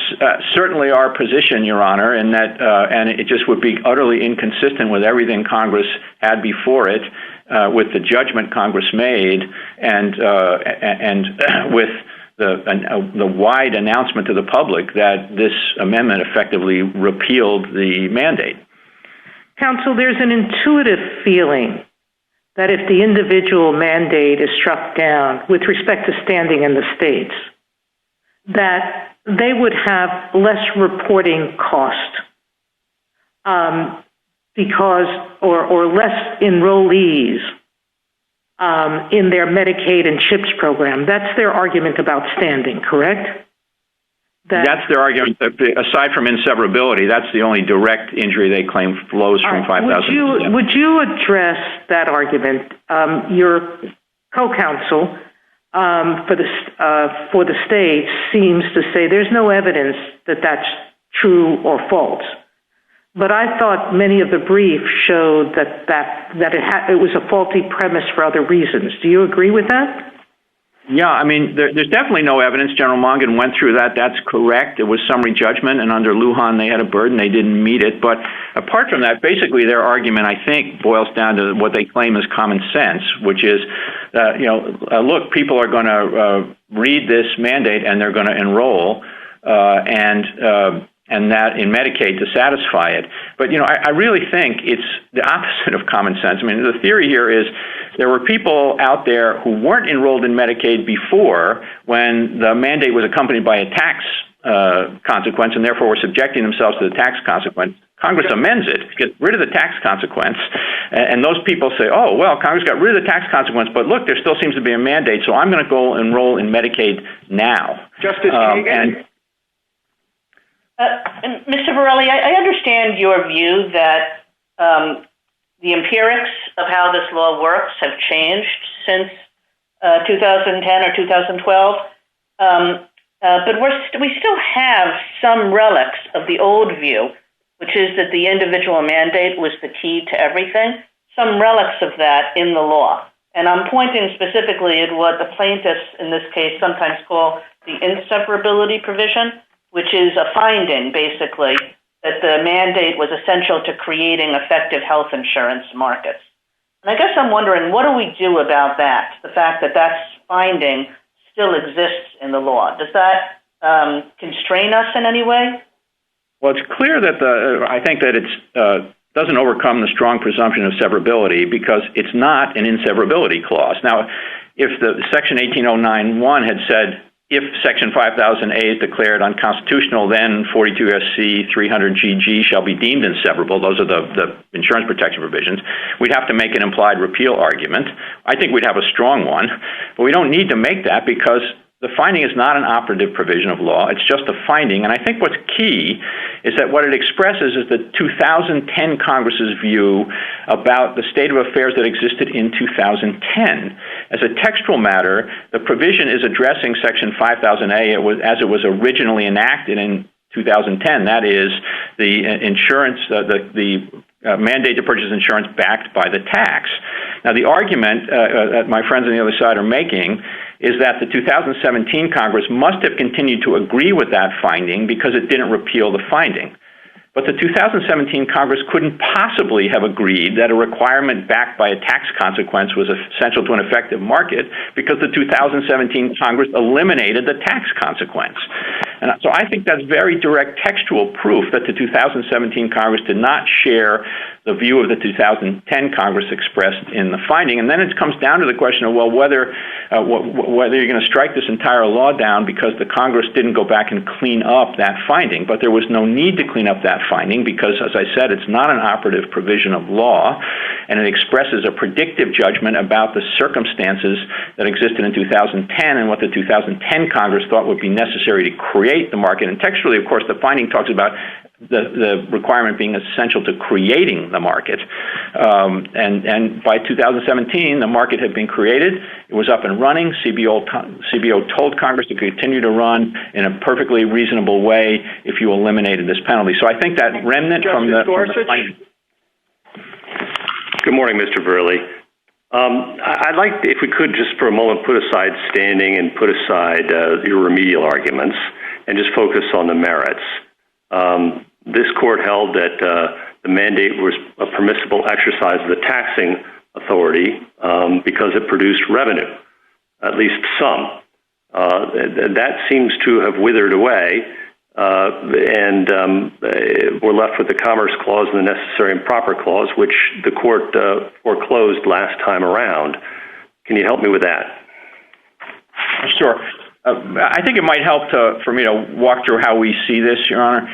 certainly our position, Your Honor, and that and it just would be utterly inconsistent with everything Congress had before it, with the judgment Congress made, and with the wide announcement to the public that this amendment effectively repealed the mandate. Counsel, there's an intuitive feeling that if the individual mandate is struck down with respect to standing in the states, that they would have less reporting cost because, or less enrollees in their Medicaid and CHIPS program. That's their argument about standing, correct? That's their argument. Aside from inseverability, that's the only direct injury they claim flows from 5000. Would you address that argument? Your co-counsel for the states seems to say there's no evidence that that's true or false. But I thought many of the briefs showed that it was a faulty premise for other reasons. Do you agree with that? Yeah, I mean, there's definitely no evidence. General Mongan went through that. That's correct. It was summary judgment, and under Lujan, they had a burden. They didn't meet it. But apart from that, basically their argument, I think, boils down to what they claim is common sense, which is, look, people are going to read this mandate and they're going to enroll, and that in Medicaid to satisfy it. But, I really think it's the opposite of common sense. I mean, the theory here is there were people out there who weren't enrolled in Medicaid before when the mandate was accompanied by a tax consequence, and therefore were subjecting themselves to the tax consequence. Congress amends it to get rid of the tax consequence, and those people say, oh, well, Congress got rid of the tax consequence, but look, there still seems to be a mandate, so I'm going to go enroll in Medicaid now. Justice Kagan? And Mr. Borelli, I understand your view that the empirics of how this law works have changed since 2010 or 2012, but we still have some relics of the old view, which is that the individual mandate was the key to everything, some relics of that in the law. And I'm pointing specifically at what the plaintiffs in this case sometimes call the inseparability provision, which is a finding, basically, that the mandate was essential to creating effective health insurance markets. And I guess I'm wondering, what do we do about that, the fact that that finding still exists in the law? Does that constrain us in any way? Well, it's clear that I think that it doesn't overcome the strong presumption of severability because it's not an inseverability clause. Now, if the Section 18091 had said, if Section 5000A is declared unconstitutional, then 42 U.S.C. 300GG shall be deemed inseverable. Those are the insurance protection provisions. We'd have to make an implied repeal argument. I think we'd have a strong one, but we don't need to make that because the finding is not an operative provision of law. It's just a finding. And I think what's key is that what it expresses is the 2010 Congress's view about the state of affairs that existed in 2010. As a textual matter, the provision is addressing Section 5000A as it was originally enacted in 2010. That is, the insurance, the mandate to purchase insurance backed by the tax. Now, the argument that my friends on the other side are making is that the 2017 Congress must have continued to agree with that finding because it didn't repeal the finding. But the 2017 Congress couldn't possibly have agreed that a requirement backed by a tax consequence was essential to an effective market because the 2017 Congress eliminated the tax consequence. And so I think that's very direct textual proof that the 2017 Congress did not share the view of the 2010 Congress expressed in the finding. And then it comes down to the question of, well, whether you're going to strike this entire law down because the Congress didn't go back and clean up that finding. But there was no need to clean up that finding because, as I said, it's not an operative provision of law, and it expresses a predictive judgment about the circumstances that existed in 2010 and what the 2010 Congress thought would be necessary to create the market. And textually, of course, the finding talks about the requirement being essential to creating the market. And by 2017, the market had been created. It was up and running. CBO told Congress to continue to run in a perfectly reasonable way if you eliminated this penalty. So I think that remnant from the finding. Good morning, Mr. Verley. I'd like, if we could, just for a moment, put aside standing and put aside your remedial arguments and just focus on the merits. This court held that the mandate was a permissible exercise of the taxing authority because it produced revenue, at least some. That seems to have withered away, and we're left with the Commerce Clause and the Necessary and Proper Clause, which the court foreclosed last time around. Can you help me with that? Sure. I think it might help for me to walk through how we see this, Your Honor.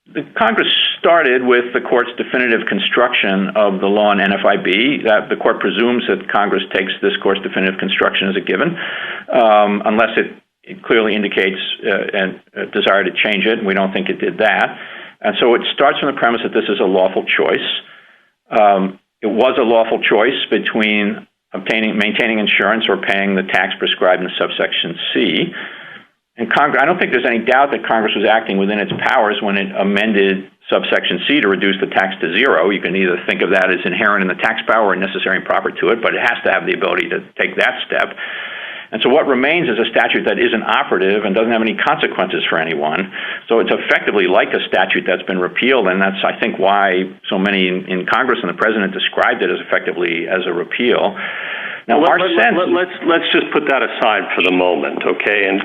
The Congress started with the court's definitive construction of the law in NFIB. That the court presumes that Congress takes this court's definitive construction as a given, unless it clearly indicates a desire to change it, and we don't think it did that. And so it starts from the premise that this is a lawful choice. It was a lawful choice between maintaining insurance or paying the tax prescribed in subsection C. And I don't think there's any doubt that Congress was acting within its powers when it amended subsection C to reduce the tax to zero. You can either think of that as inherent in the tax power or necessary and proper to it, but it has to have the ability to take that step. And so what remains is a statute that isn't operative and doesn't have any consequences for anyone. So it's effectively like a statute that's been repealed, and that's, I think, why so many in Congress and the President described it as effectively as a repeal. Now, let's just put that aside for the moment, okay? And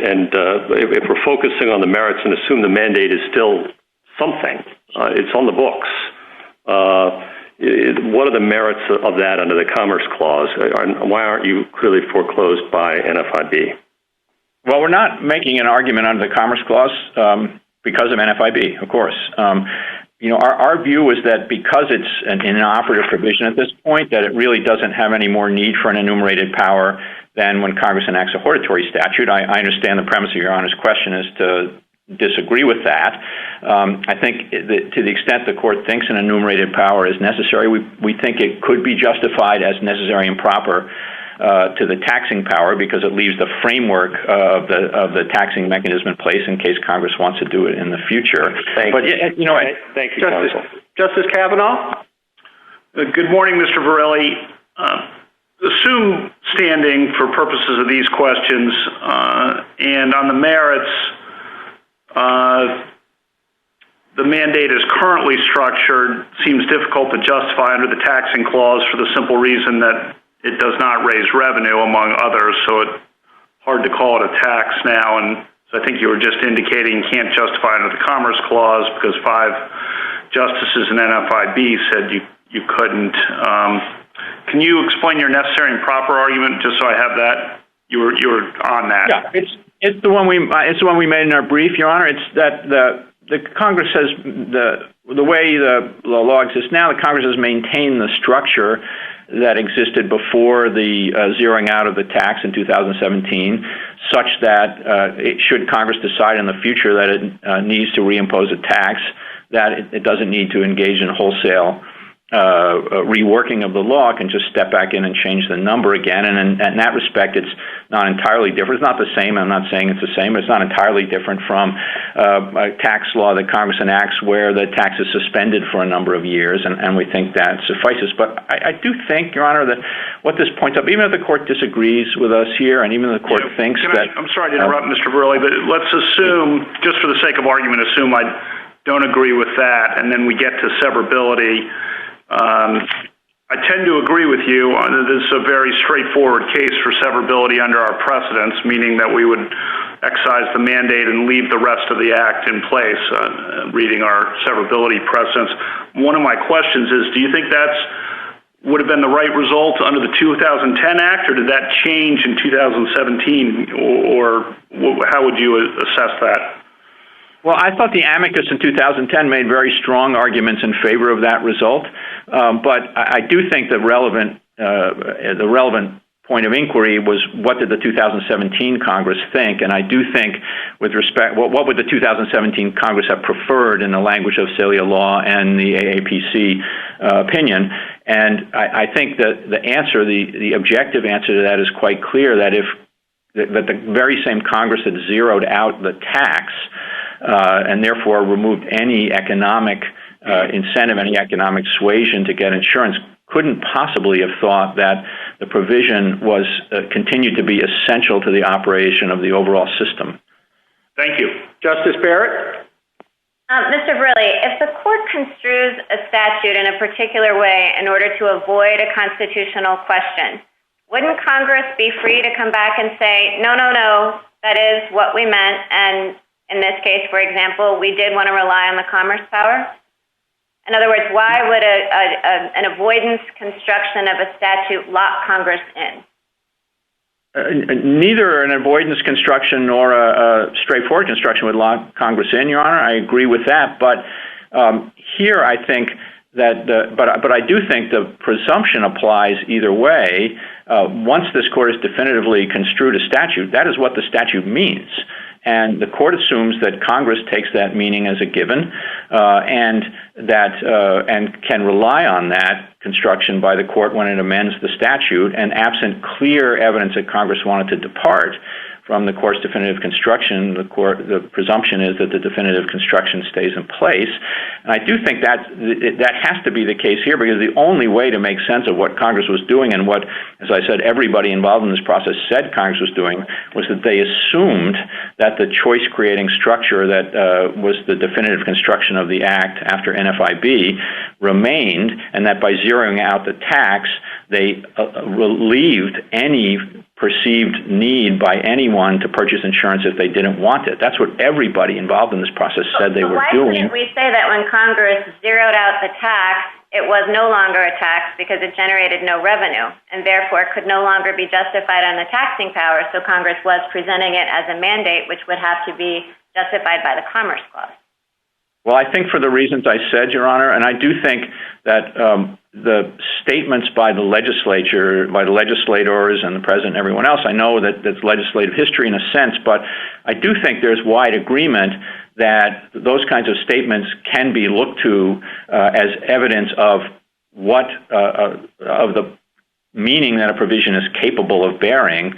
if we're focusing on the merits and assume the mandate is still something, it's on the books. What are the merits of that under the Commerce Clause? Why aren't you clearly foreclosed by NFIB? Well, we're not making an argument under the Commerce Clause because of NFIB, of course. Our view is that because it's an inoperative provision at this point, that it really doesn't have any more need for an enumerated power than when Congress enacts a hortatory statute. I understand the premise of Your Honor's question is to disagree with that. I think that to the extent the court thinks an enumerated power is necessary, we think it could be justified as necessary and proper to the taxing power because it leaves the framework of the taxing mechanism in place in case Congress wants to do it in the future. Thank you, Counsel. Justice Kavanaugh? Good morning, Mr. Verrilli. Assume standing for purposes of these questions, and on the merits, the mandate is currently structured, seems difficult to justify under the taxing clause for the simple reason that it does not raise revenue, among others, so it's hard to call it a tax now. And so I think you were just indicating can't justify under the Commerce Clause because 5 justices in NFIB said you couldn't. Can you explain your necessary and proper argument, just so I have that? You were on that. Yeah, it's the one we made in our brief, Your Honor. It's that the Congress has the way the law exists now. The Congress has maintained the structure that existed before the zeroing out of the tax in 2017, such that should Congress decide in the future that it needs to reimpose a tax, that it doesn't need to engage in wholesale reworking of the law, can just step back in and change the number again. And in that respect, it's not entirely different. It's not the same. I'm not saying it's the same. But it's not entirely different from a tax law that Congress enacts where the tax is suspended for a number of years, and we think that suffices. But I do think, Your Honor, that what this points up, even if the court disagrees with us here, and even if the court thinks that... I'm sorry to interrupt, Mr. Verrilli, but let's assume, just for the sake of argument, assume I don't agree with that, and then we get to severability. I tend to agree with you. This is a very straightforward case for severability under our precedents, meaning that we would excise the mandate and leave the rest of the act in place, reading our severability precedents. One of my questions is, do you think would have been the right result under the 2010 Act, or did that change in 2017, or how would you assess that? Well, I thought the amicus in 2010 made very strong arguments in favor of that result, but I do think the relevant point of inquiry was what did the 2017 Congress think, and I do think with respect, what would the 2017 Congress have preferred in the language of Celia law and the AAPC opinion, and I think that the answer, the objective answer to that is quite clear, that that the very same Congress that zeroed out the tax and therefore removed any economic incentive, any economic suasion to get insurance, couldn't possibly have thought that the provision was continued to be essential to the operation of the overall system. Thank you. Justice Barrett? Mr. Verrilli, if the court construes a statute in a particular way in order to avoid a constitutional question, wouldn't Congress be free to come back and say, no, that is what we meant, and in this case, for example, we did want to rely on the commerce power? In other words, why would an avoidance construction of a statute lock Congress in? Neither an avoidance construction nor a straightforward construction would lock Congress in, Your Honor. I agree with that. But here I think that, but I do think the presumption applies either way. Once this court has definitively construed a statute, that is what the statute means. And the court assumes that Congress takes that meaning as a given, and can rely on that construction by the court when it amends the statute. And absent clear evidence that Congress wanted to depart from the court's definitive construction, the presumption is that the definitive construction stays in place. And I do think that has to be the case here, because the only way to make sense of what Congress was doing and what, as I said, everybody involved in this process said Congress was doing was that they assumed that the choice-creating structure that was the definitive construction of the Act after NFIB remained, and that by zeroing out the tax, they relieved any perceived need by anyone to purchase insurance if they didn't want it. That's what everybody involved in this process said they were doing. Why couldn't we say that when Congress zeroed out the tax, it was no longer a tax because it generated no revenue and therefore could no longer be justified on the taxing power, so Congress was presenting it as a mandate which would have to be justified by the Commerce Clause? Well, I think for the reasons I said, Your Honor, and I do think that the statements by the legislature, by the legislators and the president and everyone else, I know that that's legislative history in a sense, but I do think there's wide agreement that those kinds of statements can be looked to as evidence of what of the meaning that a provision is capable of bearing.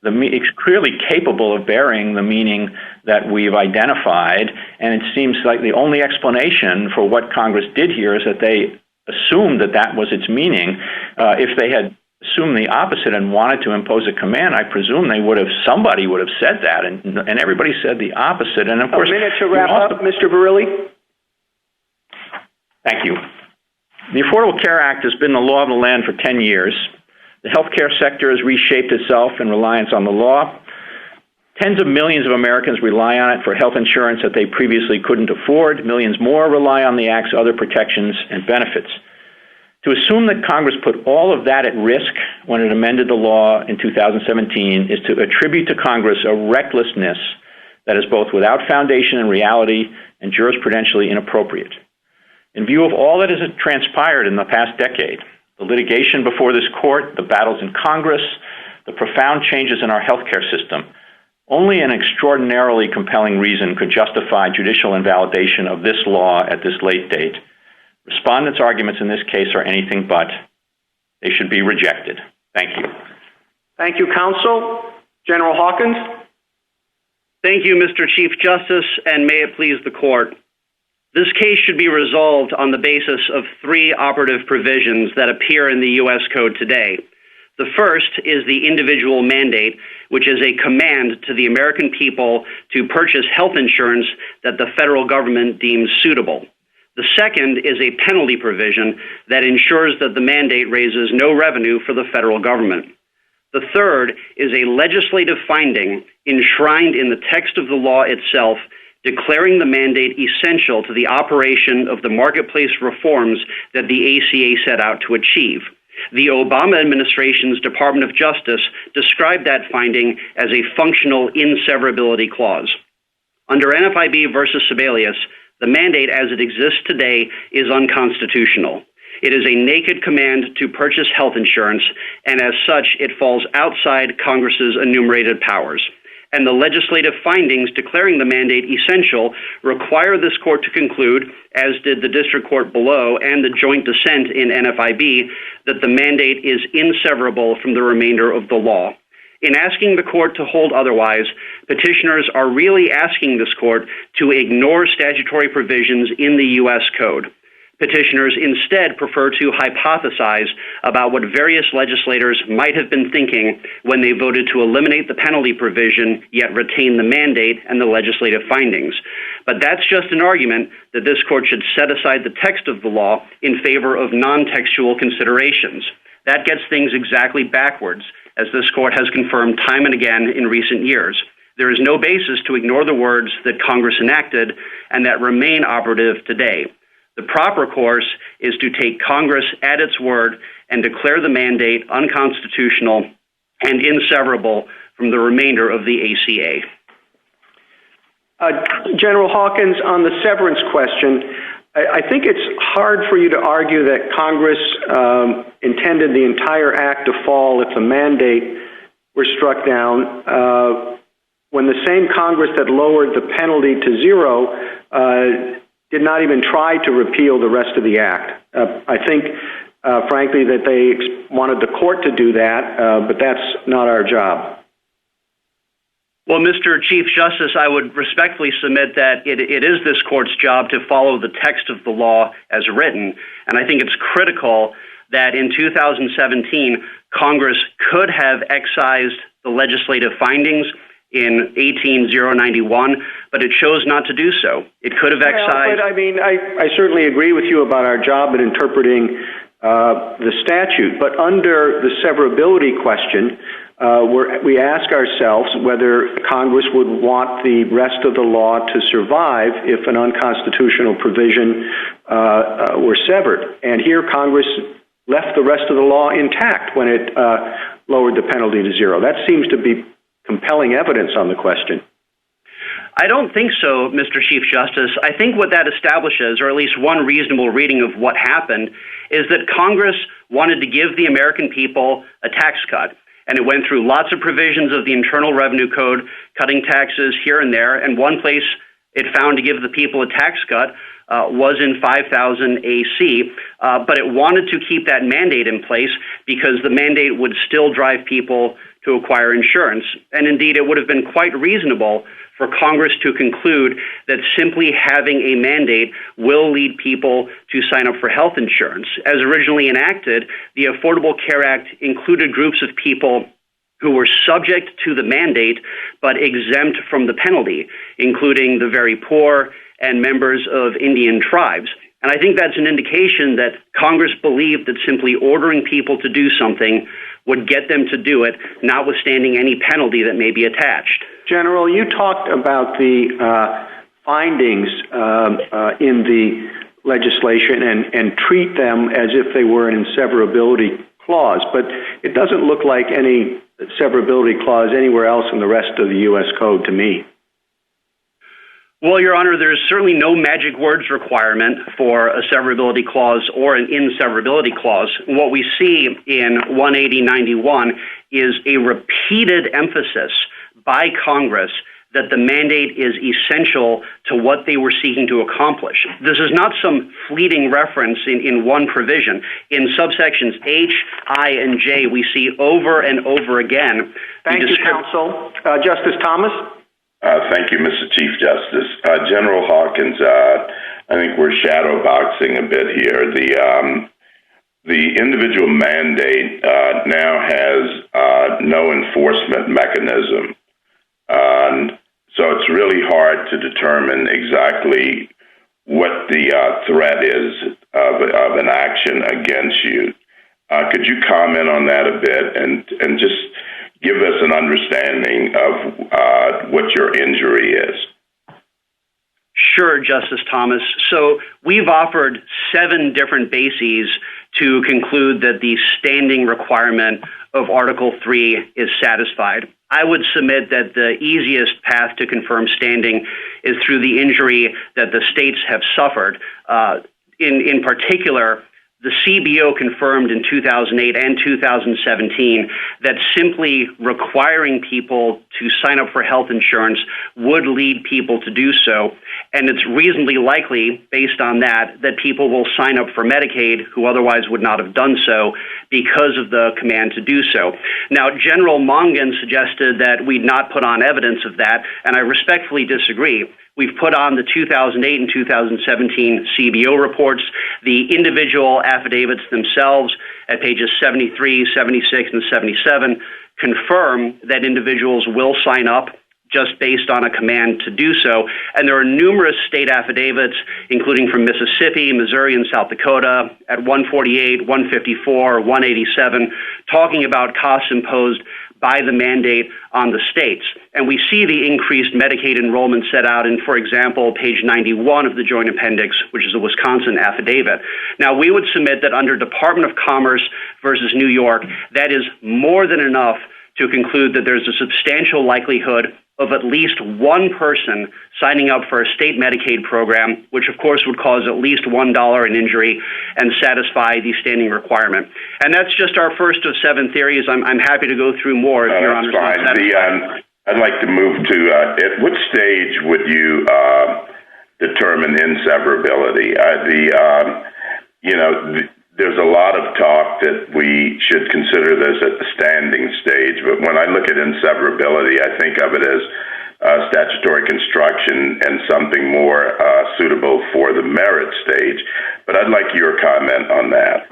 It's clearly capable of bearing the meaning that we've identified, and it seems like the only explanation for what Congress did here is that they assumed that that was its meaning. If they had assumed the opposite and wanted to impose a command, I presume somebody would have said that, and everybody said the opposite. And of course, a minute to wrap up, Mr. Verrilli. Thank you. The Affordable Care Act has been the law of the land for 10 years. The healthcare sector has reshaped itself in reliance on the law. Tens of millions of Americans rely on it for health insurance that they previously couldn't afford. Millions more rely on the Act's other protections and benefits. To assume that Congress put all of that at risk when it amended the law in 2017 is to attribute to Congress a recklessness that is both without foundation in reality and jurisprudentially inappropriate. In view of all that has transpired in the past decade, the litigation before this court, the battles in Congress, the profound changes in our healthcare system, only an extraordinarily compelling reason could justify judicial invalidation of this law at this late date. Respondents' arguments in this case are anything but. They should be rejected. Thank you. Thank you, counsel. General Hawkins. Thank you, Mr. Chief Justice, and may it please the court. This case should be resolved on the basis of three operative provisions that appear in the U.S. Code today. The first is the individual mandate, which is a command to the American people to purchase health insurance that the federal government deems suitable. The second is a penalty provision that ensures that the mandate raises no revenue for the federal government. The third is a legislative finding enshrined in the text of the law itself, declaring the mandate essential to the operation of the marketplace reforms that the ACA set out to achieve. The Obama administration's Department of Justice described that finding as a functional inseverability clause. Under NFIB versus Sebelius, the mandate as it exists today is unconstitutional. It is a naked command to purchase health insurance, and as such, it falls outside Congress's enumerated powers. And the legislative findings declaring the mandate essential require this court to conclude, as did the district court below and the joint dissent in NFIB, that the mandate is inseverable from the remainder of the law. In asking the court to hold otherwise, petitioners are really asking this court to ignore statutory provisions in the U.S. Code. Petitioners instead prefer to hypothesize about what various legislators might have been thinking when they voted to eliminate the penalty provision, yet retain the mandate and the legislative findings. But that's just an argument that this court should set aside the text of the law in favor of non-textual considerations. That gets things exactly backwards, as this court has confirmed time and again in recent years. There is no basis to ignore the words that Congress enacted and that remain operative today. The proper course is to take Congress at its word and declare the mandate unconstitutional and inseverable from the remainder of the ACA. General Hawkins, on the severance question, I think it's hard for you to argue that Congress intended the entire act to fall if the mandate were struck down when the same Congress that lowered the penalty to zero did not even try to repeal the rest of the act. I think, frankly, that they wanted the court to do that, but that's not our job. Well, Mr. Chief Justice, I would respectfully submit that it is this court's job to follow the text of the law as written. And I think it's critical that in 2017, Congress could have excised the legislative findings in 18091, but it chose not to do so. It could have excised... But I mean, I certainly agree with you about our job in interpreting the statute, but under the severability question, we ask ourselves whether Congress would want the rest of the law to survive if an unconstitutional provision were severed. And here Congress left the rest of the law intact when it lowered the penalty to zero. That seems to be compelling evidence on the question. I don't think so, Mr. Chief Justice. I think what that establishes, or at least one reasonable reading of what happened, is that Congress wanted to give the American people a tax cut. And it went through lots of provisions of the Internal Revenue Code, cutting taxes here and there. And one place it found to give the people a tax cut was in 5000 AC. But it wanted to keep that mandate in place because the mandate would still drive people to acquire insurance. And indeed, it would have been quite reasonable for Congress to conclude that simply having a mandate will lead people to sign up for health insurance. As originally enacted, the Affordable Care Act included groups of people who were subject to the mandate but exempt from the penalty, including the very poor and members of Indian tribes. And I think that's an indication that Congress believed that simply ordering people to do something would get them to do it, notwithstanding any penalty that may be attached. General, you talked about the findings in the legislation and treat them as if they were an inseverability clause, but it doesn't look like any severability clause anywhere else in the rest of the U.S. Code to me. Well, Your Honor, there's certainly no magic words requirement for a severability clause or an inseverability clause. What we see in 18091 is a repeated emphasis by Congress that the mandate is essential to what they were seeking to accomplish. This is not some fleeting reference in one provision. In subsections H, I, and J, we see over and over again. Thank you, counsel. Justice Thomas? Thank you, Mr. Chief Justice. General Hawkins, I think we're shadow boxing a bit here. The individual mandate now has no enforcement mechanism. So it's really hard to determine exactly what the threat is of an action against you. Could you comment on that a bit and just give us an understanding of what your injury is? Sure, Justice Thomas. So we've offered 7 different bases to conclude that the standing requirement of Article 3 is satisfied. I would submit that the easiest path to confirm standing is through the injury that the states have suffered. In particular, the CBO confirmed in 2008 and 2017 that simply requiring people to sign up for health insurance would lead people to do so. And it's reasonably likely, based on that people will sign up for Medicaid who otherwise would not have done so because of the command to do so. Now, General Mongan suggested that we'd not put on evidence of that, and I respectfully disagree. We've put on the 2008 and 2017 CBO reports, the individual affidavits themselves at pages 73, 76, and 77 confirm that individuals will sign up just based on a command to do so. And there are numerous state affidavits, including from Mississippi, Missouri, and South Dakota at 148, 154, 187, talking about costs imposed by the mandate on the states. And we see the increased Medicaid enrollment set out in, for example, page 91 of the Joint Appendix, which is a Wisconsin affidavit. Now, we would submit that under Department of Commerce versus New York, that is more than enough to conclude that there's a substantial likelihood of at least one person signing up for a state Medicaid program, which of course would cause at least $1 in injury and satisfy the standing requirement. And that's just our first of 7 theories. I'm happy to go through more if Your Honor. I'd like to move to, at what stage would you determine inseverability? there's a lot of talk that we should consider this at the standing stage, but when I look at inseverability, I think of it as statutory construction and something more suitable for the merit stage. But I'd like your comment on that.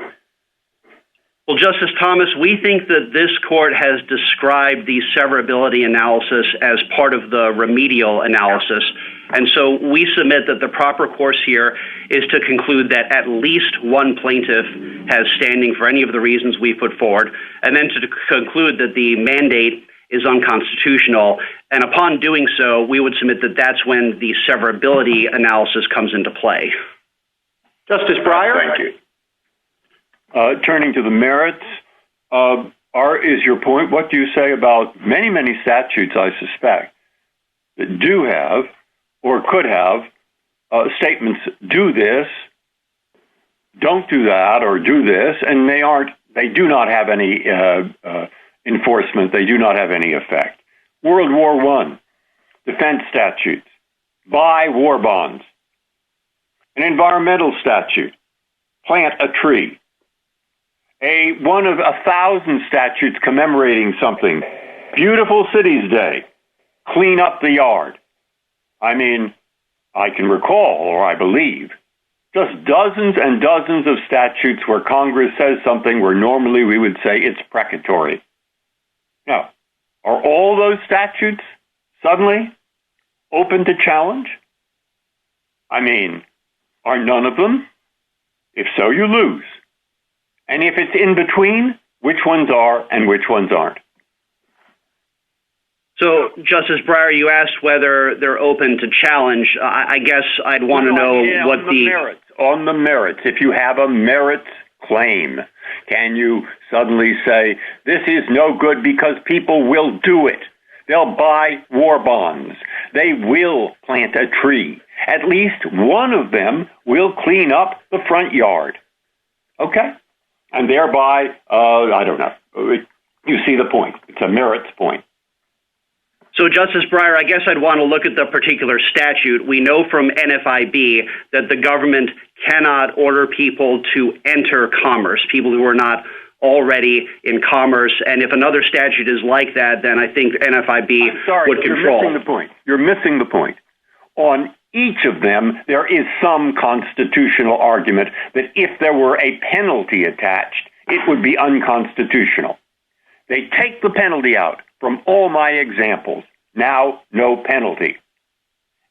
Well, Justice Thomas, we think that this court has described the severability analysis as part of the remedial analysis. And so we submit that the proper course here is to conclude that at least one plaintiff has standing for any of the reasons we put forward, and then to conclude that the mandate is unconstitutional. And upon doing so, we would submit that that's when the severability analysis comes into play. Justice Breyer? Thank you. Turning to the merits, is your point, what do you say about many, many statutes, I suspect, that do have or could have statements, do this, don't do that, or do this, and they do not have any enforcement, they do not have any effect. World War I, defense statutes, buy war bonds, an environmental statute, plant a tree, one of 1,000 statutes commemorating something, Beautiful Cities Day, clean up the yard. I mean, I can recall, or I believe, just dozens and dozens of statutes where Congress says something where normally we would say it's precatory. Now, are all those statutes suddenly open to challenge? I mean, are none of them? If so, you lose. And if it's in between, which ones are and which ones aren't? So, Justice Breyer, you asked whether they're open to challenge. I guess I'd want to know what merits. On the merits, if you have a merits claim, can you suddenly say, this is no good because people will do it? They'll buy war bonds. They will plant a tree. At least one of them will clean up the front yard. Okay? And thereby, I don't know, you see the point. It's a merits point. So, Justice Breyer, I guess I'd want to look at the particular statute. We know from NFIB that the government cannot order people to enter commerce, people who are not already in commerce. And if another statute is like that, then I think NFIB would control. You're missing the point. You're missing the point. On each of them, there is some constitutional argument that if there were a penalty attached, it would be unconstitutional. They take the penalty out from all my examples. Now, no penalty.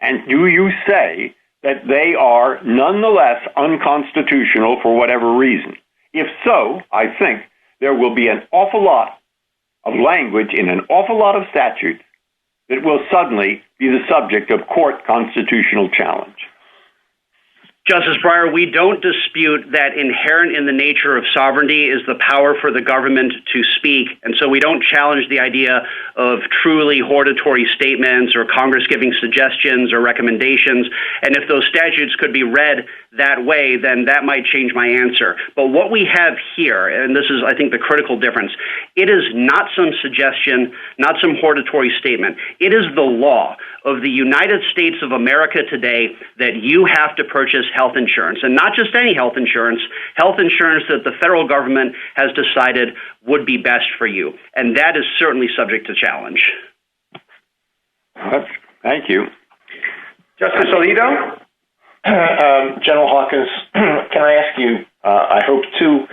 And do you say that they are nonetheless unconstitutional for whatever reason? If so, I think there will be an awful lot of language in an awful lot of statutes that will suddenly be the subject of court constitutional challenge. Justice Breyer, we don't dispute that inherent in the nature of sovereignty is the power for the government to speak, and so we don't challenge the idea of truly hortatory statements or Congress giving suggestions or recommendations, and if those statutes could be read that way, then that might change my answer. But what we have here, and this is, I think, the critical difference, it is not some suggestion, not some hortatory statement. It is the law of the United States of America today that you have to purchase health insurance, and not just any health insurance that the federal government has decided would be best for you. And that is certainly subject to challenge. Thank you. Justice Alito? General Hawkins, can I ask you, I hope, two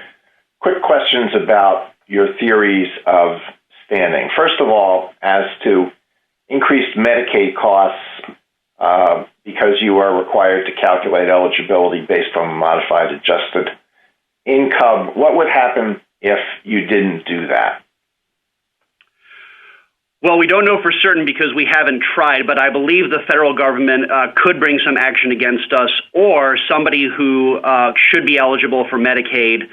quick questions about your theories of standing. First of all, as to increased Medicaid costs because you are required to calculate eligibility based on modified adjusted income, what would happen if you didn't do that? Well, we don't know for certain because we haven't tried, but I believe the federal government could bring some action against us, or somebody who should be eligible for Medicaid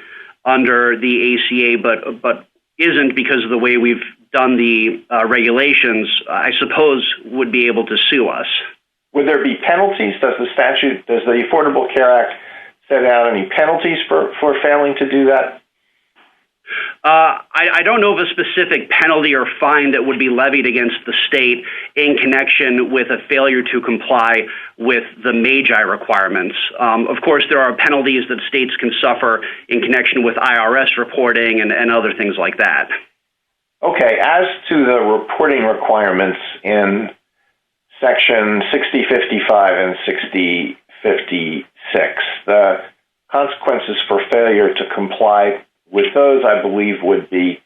under the ACA but isn't because of the way we've done the regulations, I suppose would be able to sue us. Would there be penalties? Does the Affordable Care Act set out any penalties for failing to do that? I don't know of a specific penalty or fine that would be levied against the state in connection with a failure to comply with the MAGI requirements. Of course, there are penalties that states can suffer in connection with IRS reporting and other things like that. Okay, as to the reporting requirements in Section 6055 and 6056, the consequences for failure to comply with those, I believe, would be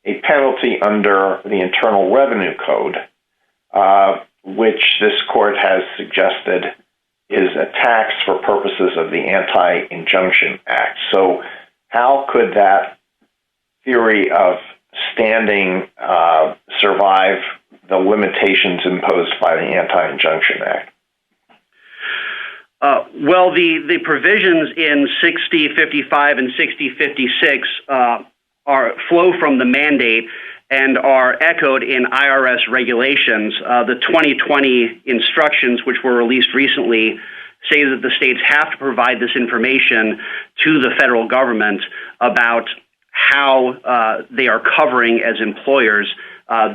a penalty under the Internal Revenue Code, which this court has suggested is a tax for purposes of the Anti-Injunction Act. So how could that theory of standing survive the limitations imposed by the Anti-Injunction Act? Well, the provisions in 6055 and 6056 flow from the mandate and are echoed in IRS regulations. The 2020 instructions, which were released recently, say that the states have to provide this information to the federal government about how they are covering as employers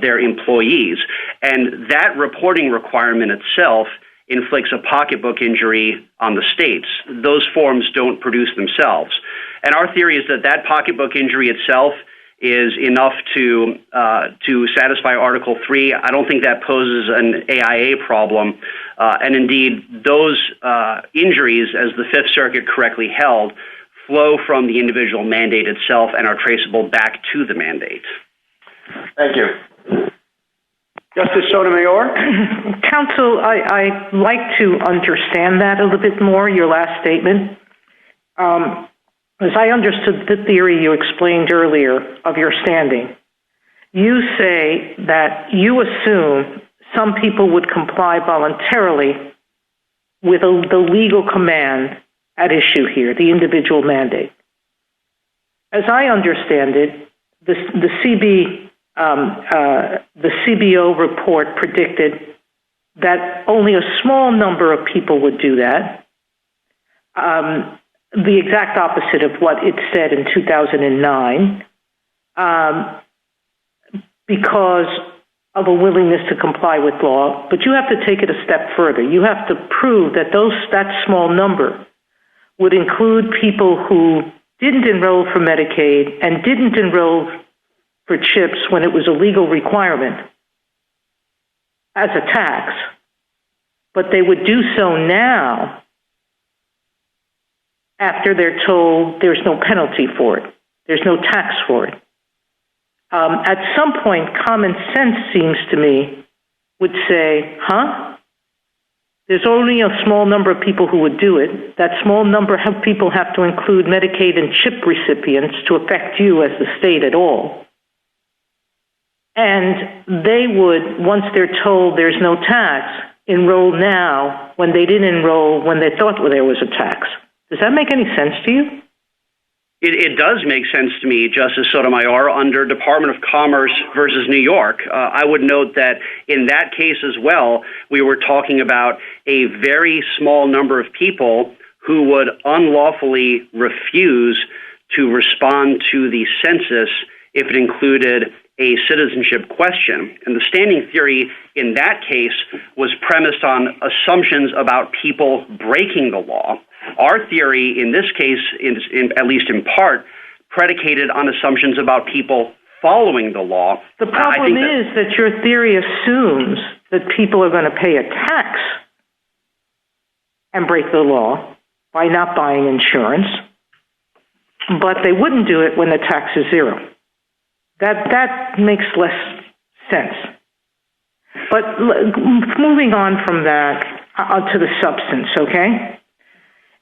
their employees. And that reporting requirement itself inflicts a pocketbook injury on the states. Those forms don't produce themselves. And our theory is that that pocketbook injury itself is enough to satisfy Article 3. I don't think that poses an AIA problem. And indeed, those injuries, as the Fifth Circuit correctly held, flow from the individual mandate itself and are traceable back to the mandate. Thank you. Justice Sotomayor? Counsel, I'd like to understand that a little bit more, your last statement. As I understood the theory you explained earlier of your standing, you say that you assume some people would comply voluntarily with the legal command at issue here, the individual mandate. As I understand it, the CBO report predicted that only a small number of people would do that, the exact opposite of what it said in 2009, because of a willingness to comply with law. But you have to take it a step further. You have to prove that that small number would include people who didn't enroll for Medicaid and didn't enroll for CHIPS when it was a legal requirement as a tax, but they would do so now after they're told there's no penalty for it, there's no tax for it. At some point, common sense seems to me would say, there's only a small number of people who would do it. That small number of people have to include Medicaid and CHIP recipients to affect you as the state at all. And they would, once they're told there's no tax, enroll now when they didn't enroll when they thought there was a tax. Does that make any sense to you? It does make sense to me, Justice Sotomayor, under Department of Commerce versus New York. I would note that in that case as well, we were talking about a very small number of people who would unlawfully refuse to respond to the census if it included a citizenship question. And the standing theory in that case was premised on assumptions about people breaking the law. Our theory in this case is, at least in part, predicated on assumptions about people following the law. The problem is that your theory assumes that people are going to pay a tax and break the law by not buying insurance, but they wouldn't do it when the tax is zero. That makes less sense. But moving on from that to the substance, okay?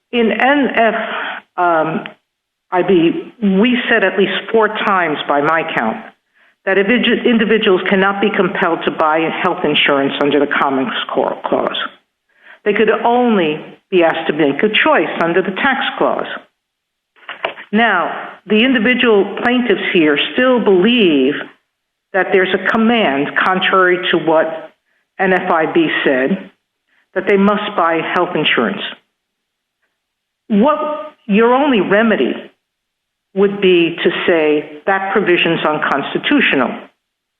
In NFIB, we said at least 4 times by my count that individuals cannot be compelled to buy health insurance under the Common Clause. They could only be asked to make a choice under the Tax Clause. Now, the individual plaintiffs here still believe that there's a command, contrary to what NFIB said, that they must buy health insurance. What your only remedy would be to say that provision's unconstitutional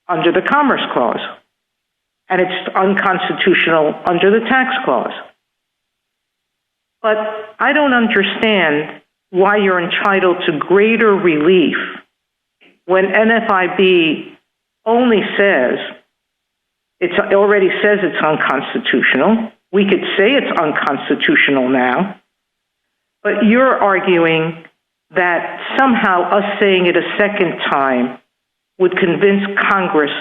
under the Commerce Clause, and it's unconstitutional under the Tax Clause. But I don't understand why you're entitled to greater relief when NFIB only says, it already says it's unconstitutional. We could say it's unconstitutional now, but you're arguing that somehow us saying it a second time would convince Congress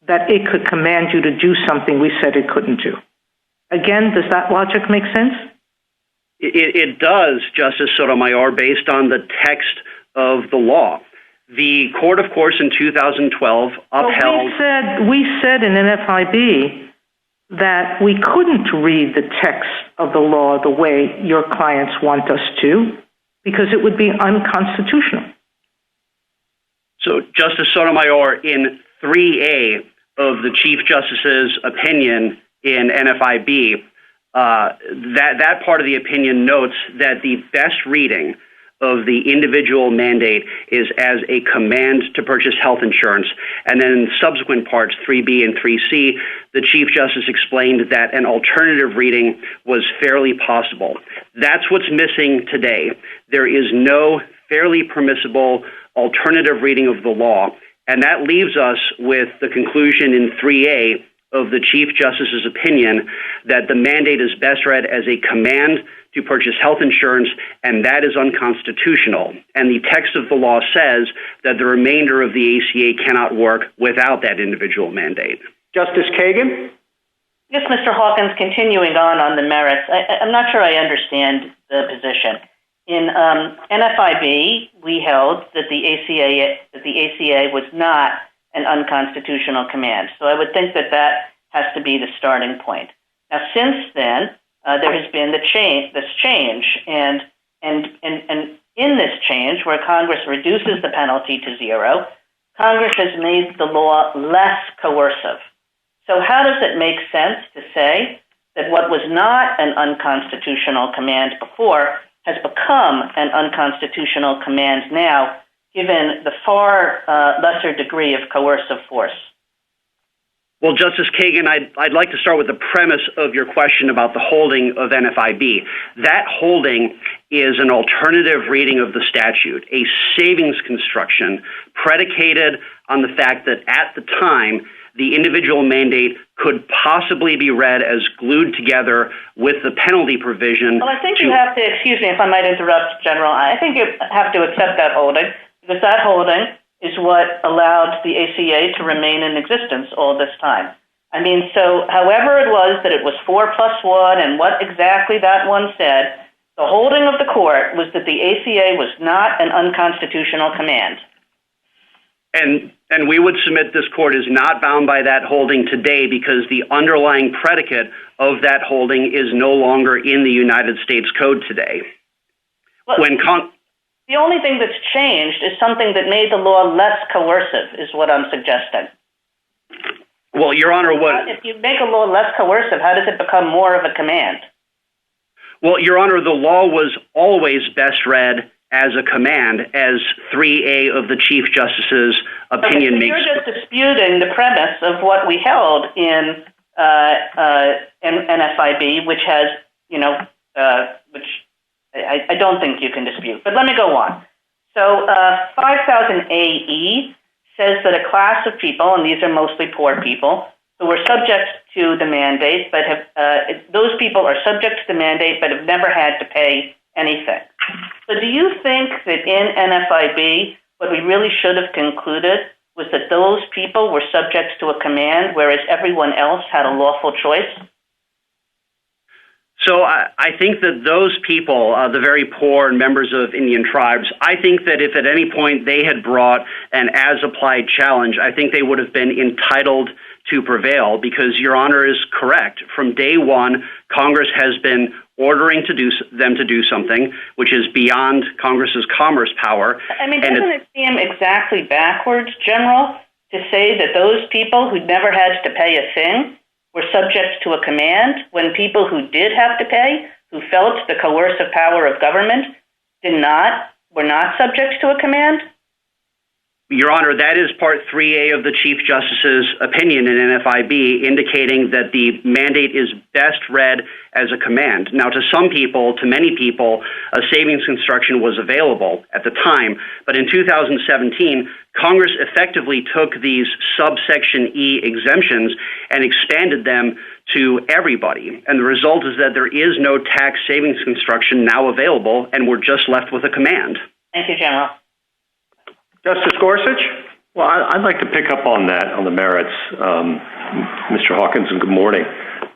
that it could command you to do something we said it couldn't do. Again, does that logic make sense? It does, Justice Sotomayor, based on the text of the law. The court, of course, in 2012 upheld... We said in NFIB that we couldn't read the text of the law the way your clients want us to, because it would be unconstitutional. So, Justice Sotomayor, in 3A of the Chief Justice's opinion in NFIB, that part of the opinion notes that the best reading of the individual mandate is as a command to purchase health insurance. And then in subsequent parts, 3B and 3C, the Chief Justice explained that an alternative reading was fairly possible. That's what's missing today. There is no fairly permissible alternative reading of the law. And that leaves us with the conclusion in 3A of the Chief Justice's opinion that the mandate is best read as a command to purchase health insurance, and that is unconstitutional. And the text of the law says that the remainder of the ACA cannot work without that individual mandate. Justice Kagan? Yes, Mr. Hawkins, continuing on the merits, I'm not sure I understand the position. In NFIB, we held that the ACA was not an unconstitutional command. So I would think that has to be the starting point. Now, since then, there has been this change, and in this change, where Congress reduces the penalty to zero, Congress has made the law less coercive. So how does it make sense to say that what was not an unconstitutional command before has become an unconstitutional command now, given the far lesser degree of coercive force? Well, Justice Kagan, I'd like to start with the premise of your question about the holding of NFIB. That holding is an alternative reading of the statute, a savings construction predicated on the fact that at the time, the individual mandate could possibly be read as glued together with the penalty provision. Well, I think you have to, excuse me if I might interrupt, General, I think you have to accept that holding, because that holding is what allowed the ACA to remain in existence all this time. I mean, so however it was that it was 4+1 and what exactly that one said, the holding of the court was that the ACA was not an unconstitutional command. And we would submit this court is not bound by that holding today because the underlying predicate of that holding is no longer in the United States Code today. Well, the only thing that's changed is something that made the law less coercive, is what I'm suggesting. Well, Your Honor, if you make a law less coercive, how does it become more of a command? Well, Your Honor, the law was always best read as a command, as 3A of the Chief Justice's opinion makes. You're just disputing the premise of what we held in NFIB, which has, which I don't think you can dispute. But let me go on. So 5000AE says that a class of people, and these are mostly poor people, who are subject to the mandate, but those people are subject to the mandate but have never had to pay anything. So do you think that in NFIB, what we really should have concluded was that those people were subject to a command, whereas everyone else had a lawful choice? So I think that those people, the very poor and members of Indian tribes, I think that if at any point they had brought an as-applied challenge, I think they would have been entitled to prevail because Your Honor is correct. From day one, Congress has been ordering them to do something which is beyond Congress's commerce power. I mean, doesn't it seem exactly backwards, General, to say that those people who never had to pay a thing were subject to a command when people who did have to pay, who felt the coercive power of government, did not, were not subject to a command? Your Honor, that is Part 3A of the Chief Justice's opinion in NFIB, indicating that the mandate is best read as a command. Now, to some people, to many people, a savings construction was available at the time, but in 2017, Congress effectively took these subsection E exemptions and expanded them to everybody. And the result is that there is no tax savings construction now available, and we're just left with a command. Thank you, General. Justice Gorsuch? Well, I'd like to pick up on that, on the merits. Mr. Hawkins, and good morning.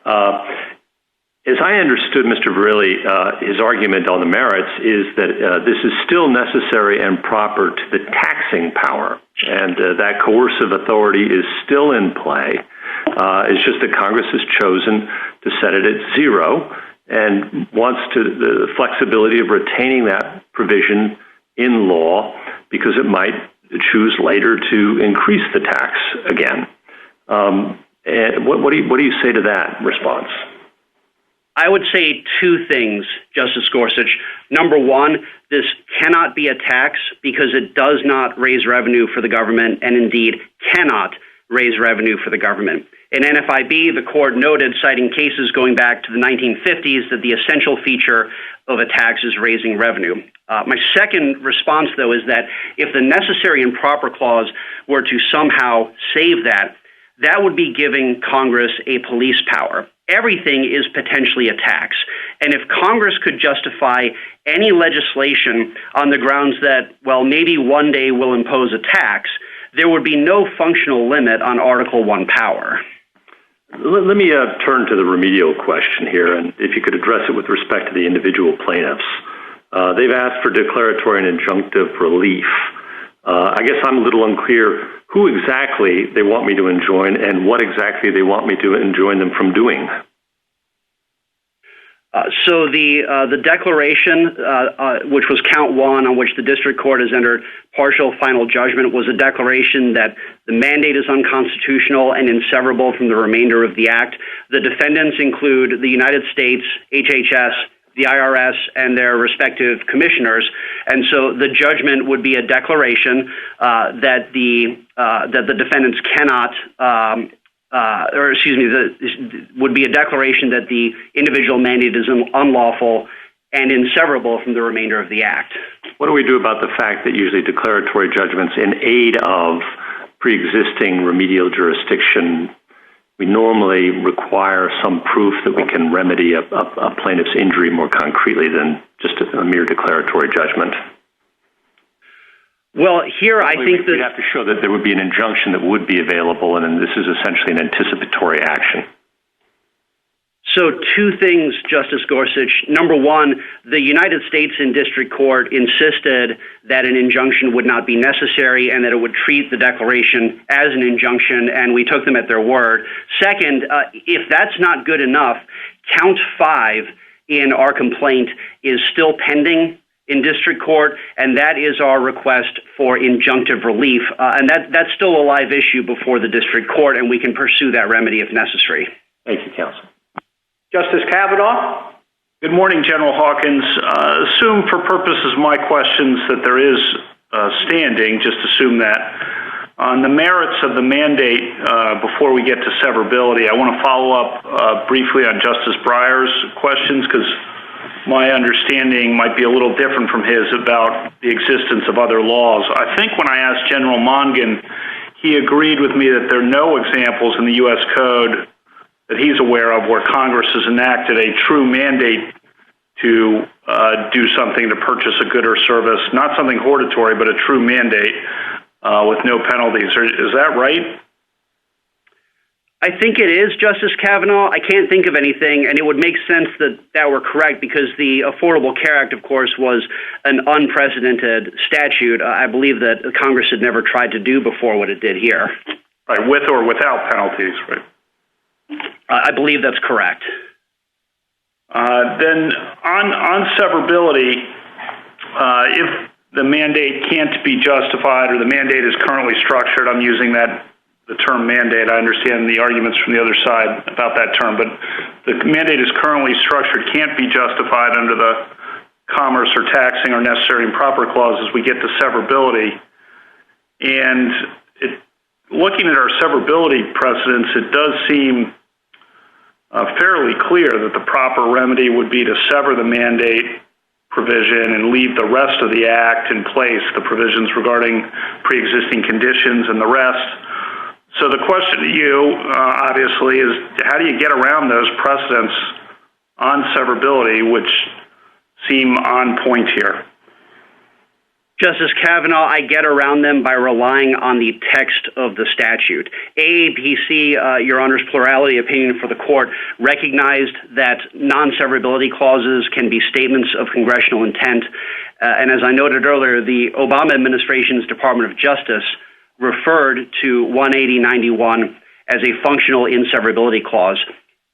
As I understood Mr. Verrilli, his argument on the merits is that this is still necessary and proper to the taxing power, and that coercive authority is still in play. It's just that Congress has chosen to set it at zero and wants the flexibility of retaining that provision in law because it might choose later to increase the tax again. And what do you say to that response? I would say two things, Justice Gorsuch. Number one, this cannot be a tax because it does not raise revenue for the government and indeed cannot raise revenue for the government. In NFIB, the court noted, citing cases going back to the 1950s, that the essential feature of a tax is raising revenue. My second response, though, is that if the necessary and proper clause were to somehow save that, that would be giving Congress a police power. Everything is potentially a tax. And if Congress could justify any legislation on the grounds that, well, maybe one day we'll impose a tax, there would be no functional limit on Article I power. Let me turn to the remedial question here, and if you could address it with respect to the individual plaintiffs. They've asked for declaratory and injunctive relief. I guess I'm a little unclear who exactly they want me to enjoin and what exactly they want me to enjoin them from doing. So the declaration, which was count one, on which the district court has entered partial final judgment, was a declaration that the mandate is unconstitutional and inseverable from the remainder of the act. The defendants include the United States, HHS, the IRS, and their respective commissioners, and so the judgment would be a declaration that the defendants cannot. Would be a declaration that the individual mandate is unlawful and inseverable from the remainder of the act. What do we do about the fact that usually declaratory judgments in aid of pre-existing remedial jurisdiction, we normally require some proof that we can remedy a plaintiff's injury more concretely than just a mere declaratory judgment? Well, here I think that we have to show that there would be an injunction that would be available, and this is essentially an anticipatory action. So two things, Justice Gorsuch. Number one, the United States in district court insisted that an injunction would not be necessary and that it would treat the declaration as an injunction, and we took them at their word. Second, if that's not good enough, count 5 in our complaint is still pending in district court, and that is our request for injunctive relief. And that's still a live issue before the district court, and we can pursue that remedy if necessary. Thank you, counsel. Justice Kavanaugh? Good morning, General Hawkins. Assume for purposes of my questions that there is standing, just assume that. On the merits of the mandate, before we get to severability, I want to follow up briefly on Justice Breyer's questions, because my understanding might be a little different from his about the existence of other laws. I think when I asked General Mongan, he agreed with me that there are no examples in the U.S. Code that he's aware of where Congress has enacted a true mandate to do something to purchase a good or service, not something hortatory, but a true mandate with no penalties. Is that right? I think it is, Justice Kavanaugh. I can't think of anything, and it would make sense that were correct because the Affordable Care Act, of course, was an unprecedented statute. I believe that Congress had never tried to do before what it did here. Right, with or without penalties, right? I believe that's correct. Then on severability, if the mandate can't be justified or the mandate is currently structured, I'm using the term mandate. I understand the arguments from the other side about that term, but the mandate is currently structured, can't be justified under the commerce or taxing or necessary and proper clauses, we get to severability. And looking at our severability precedents, it does seem fairly clear that the proper remedy would be to sever the mandate provision and leave the rest of the act in place, the provisions regarding pre-existing conditions and the rest. So the question to you, obviously, is how do you get around those precedents on severability, which seem on point here? Justice Kavanaugh, I get around them by relying on the text of the statute. AAPC, Your Honor's plurality opinion for the court, recognized that non-severability clauses can be statements of congressional intent. And as I noted earlier, the Obama administration's Department of Justice referred to 18091 as a functional inseverability clause.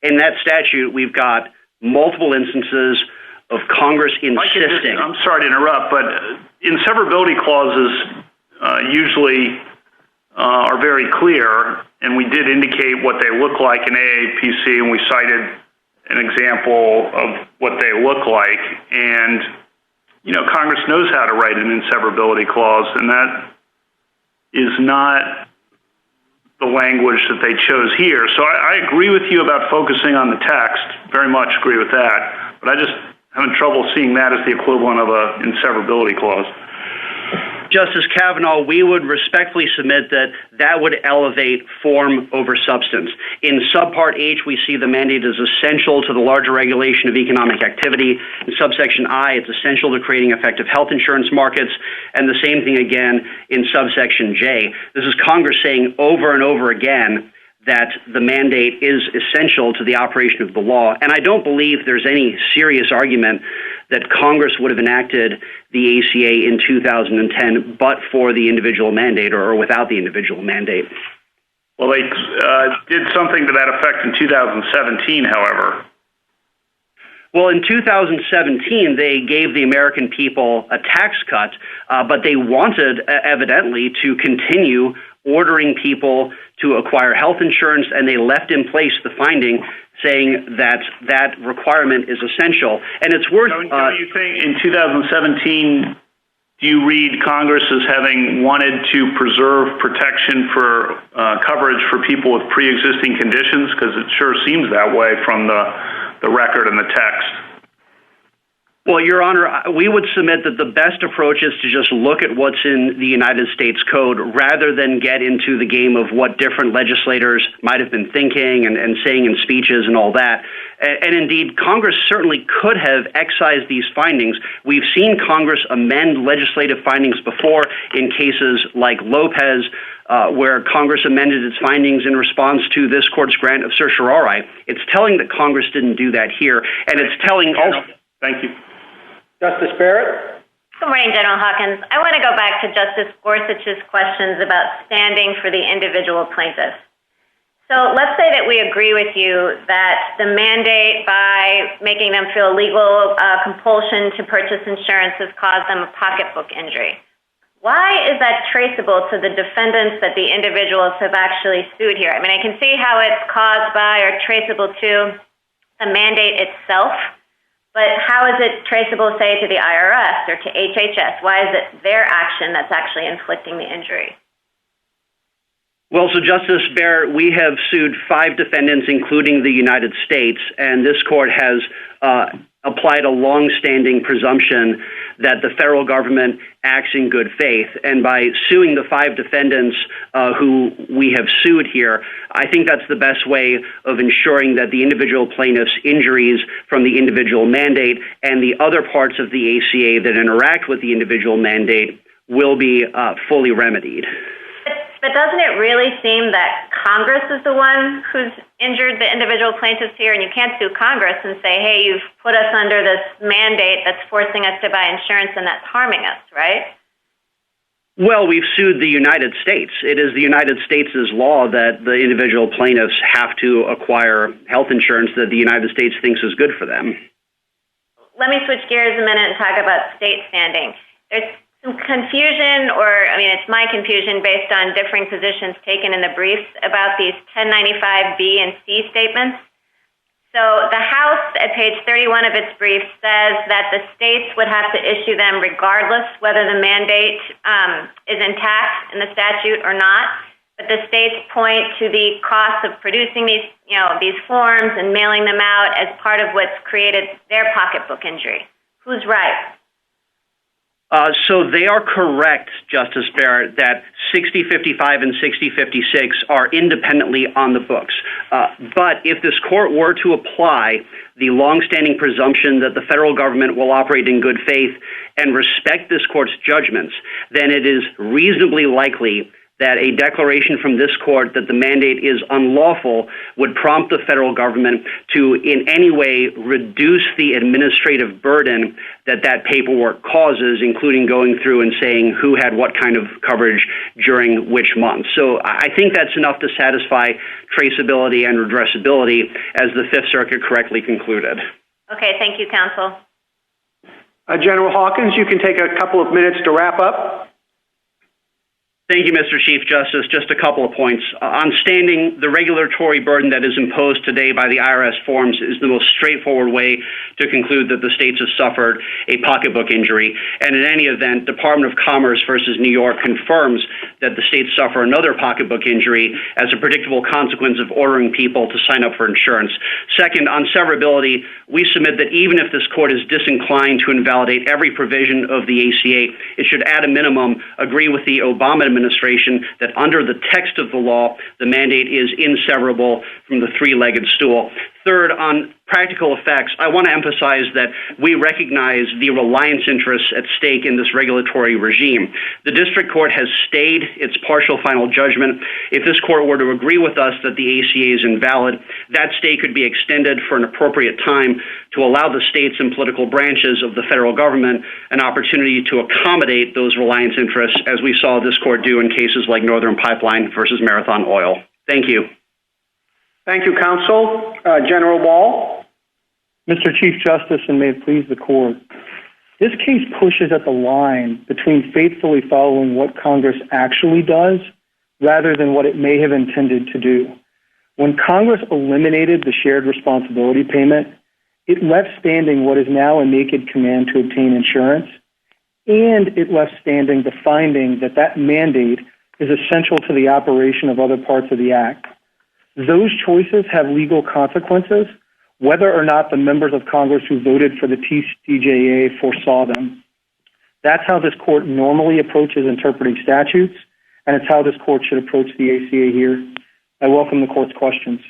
In that statute, we've got multiple instances of Congress insisting. I'm sorry to interrupt, but inseverability clauses usually are very clear, and we did indicate what they look like in AAPC, and we cited an example of what they look like. And, you know, Congress knows how to write an inseverability clause, and that is not the language that they chose here. So I agree with you about focusing on the text, very much agree with that, but I just having trouble seeing that as the equivalent of an inseverability clause. Justice Kavanaugh, we would respectfully submit that that would elevate form over substance. In subpart H, we see the mandate is essential to the larger regulation of economic activity. In subsection I, it's essential to creating effective health insurance markets. And the same thing again in subsection J. This is Congress saying over and over again that the mandate is essential to the operation of the law. And I don't believe there's any serious argument that Congress would have enacted the ACA in 2010 but for the individual mandate or without the individual mandate. Well, they did something to that effect in 2017, however. Well, in 2017, they gave the American people a tax cut, but they wanted, evidently, to continue ordering people to acquire health insurance, and they left in place the finding saying that that requirement is essential. And it's worth... Don't you think in 2017, do you read Congress as having wanted to preserve protection for coverage for people with pre-existing conditions? Because it sure seems that way from the record and the text. Well, Your Honor, we would submit that the best approach is to just look at what's in the United States Code rather than get into the game of what different legislators might have been thinking and saying in speeches and all that. And indeed, Congress certainly could have excised these findings. We've seen Congress amend legislative findings before in cases like Lopez, where Congress amended its findings in response to this court's grant of certiorari. It's telling that Congress didn't do that here, and it's telling also... Thank you. Justice Barrett? Good morning, General Hawkins. I want to go back to Justice Gorsuch's questions about standing for the individual plaintiffs. So let's say that we agree with you that the mandate, by making them feel legal compulsion to purchase insurance, has caused them a pocketbook injury. Why is that traceable to the defendants that the individuals have actually sued here? I mean, I can see how it's caused by or traceable to the mandate itself, but how is it traceable, say, to the IRS or to HHS? Why is it their action that's actually inflicting the injury? Well, so Justice Barrett, we have sued 5 defendants, including the United States, and this court has applied a long-standing presumption that the federal government acts in good faith. And by suing the 5 defendants who we have sued here, I think that's the best way of ensuring that the individual plaintiffs' injuries from the individual mandate and the other parts of the ACA that interact with the individual mandate will be fully remedied. But doesn't it really seem that Congress is the one who's injured the individual plaintiffs here? And you can't sue Congress and say, hey, you've put us under this mandate that's forcing us to buy insurance and that's harming us, right? Well, we've sued the United States. It is the United States' law that the individual plaintiffs have to acquire health insurance that the United States thinks is good for them. Let me switch gears a minute and talk about state standing. There's some confusion, it's my confusion based on differing positions taken in the briefs about these 1095B and C statements. So the House, at page 31 of its brief, says that the states would have to issue them regardless whether the mandate is intact in the statute or not. But the states point to the cost of producing these forms and mailing them out as part of what's created their pocketbook injury. Who's right? So they are correct, Justice Barrett, that 6055 and 6056 are independently on the books. But if this court were to apply the longstanding presumption that the federal government will operate in good faith and respect this court's judgments, then it is reasonably likely that a declaration from this court that the mandate is unlawful would prompt the federal government to in any way reduce the administrative burden that paperwork causes, including going through and saying who had what kind of coverage during which month. So I think that's enough to satisfy traceability and redressability, as the Fifth Circuit correctly concluded. Okay, thank you, counsel. General Hawkins, you can take a couple of minutes to wrap up. Thank you, Mr. Chief Justice. Just a couple of points. On standing, the regulatory burden that is imposed today by the IRS forms is the most straightforward way to conclude that the states have suffered a pocketbook injury. And in any event, Department of Commerce versus New York confirms that the states suffer another pocketbook injury as a predictable consequence of ordering people to sign up for insurance. Second, on severability, we submit that even if this court is disinclined to invalidate every provision of the ACA, it should at a minimum agree with the Obama administration that under the text of the law, the mandate is inseverable from the three-legged stool. Third, on practical effects, I want to emphasize that we recognize the reliance interests at stake in this regulatory regime. The district court has stayed its partial final judgment. If this court were to agree with us that the ACA is invalid, that stay could be extended for an appropriate time to allow the states and political branches of the federal government an opportunity to accommodate those reliance interests, as we saw this court do in cases like Northern Pipeline versus Marathon Oil. Thank you. Thank you, counsel. General Wall. Mr. Chief Justice, and may it please the court, this case pushes at the line between faithfully following what Congress actually does rather than what it may have intended to do. When Congress eliminated the shared responsibility payment, it left standing what is now a naked command to obtain insurance, and it left standing the finding that that mandate is essential to the operation of other parts of the Act. Those choices have legal consequences, whether or not the members of Congress who voted for the TCJA foresaw them. That's how this court normally approaches interpreting statutes, and it's how this court should approach the ACA here. I welcome the court's questions.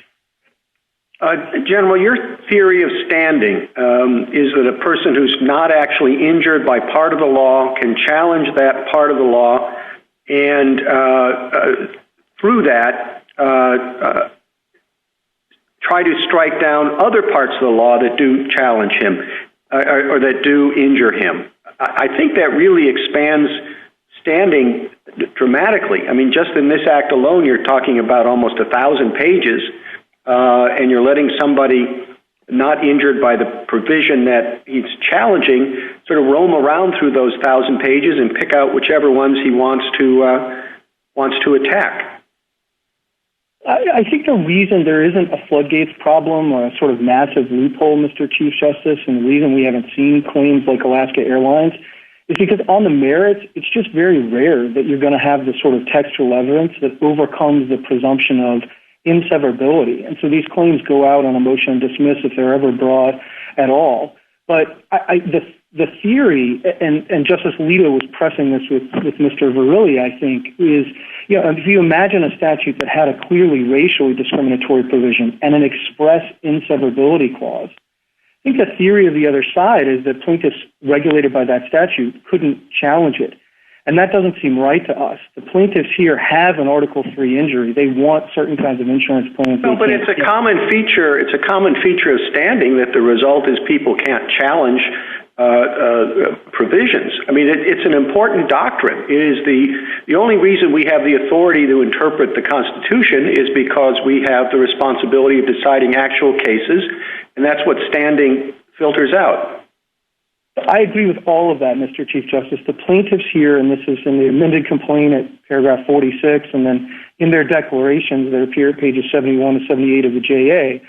General, your theory of standing is that a person who's not actually injured by part of the law can challenge that part of the law and through that try to strike down other parts of the law that do challenge him or that do injure him. I think that really expands standing dramatically. I mean, just in this act alone, you're talking about almost 1,000 pages, and you're letting somebody not injured by the provision that he's challenging sort of roam around through those 1,000 pages and pick out whichever ones he wants to attack. I think the reason there isn't a floodgates problem or a sort of massive loophole, Mr. Chief Justice, and the reason we haven't seen claims like Alaska Airlines is because on the merits, it's just very rare that you're going to have this sort of textual evidence that overcomes the presumption of inseverability. And so these claims go out on a motion to dismiss if they're ever brought at all. But the theory, and Justice Alito was pressing this with Mr. Verrilli, I think, is, if you imagine a statute that had a clearly racially discriminatory provision and an express inseverability clause, I think the theory of the other side is that plaintiffs regulated by that statute couldn't challenge it. And that doesn't seem right to us. The plaintiffs here have an Article III injury. They want certain kinds of insurance plans. No, but it's a common feature. It's a common feature of standing that the result is people can't challenge provisions. I mean, it's an important doctrine. It is the only reason we have the authority to interpret the Constitution is because we have the responsibility of deciding actual cases, and that's what standing filters out. I agree with all of that, Mr. Chief Justice. The plaintiffs here, and this is in the amended complaint at paragraph 46, and then in their declarations that appear at pages 71 to 78 of the JA,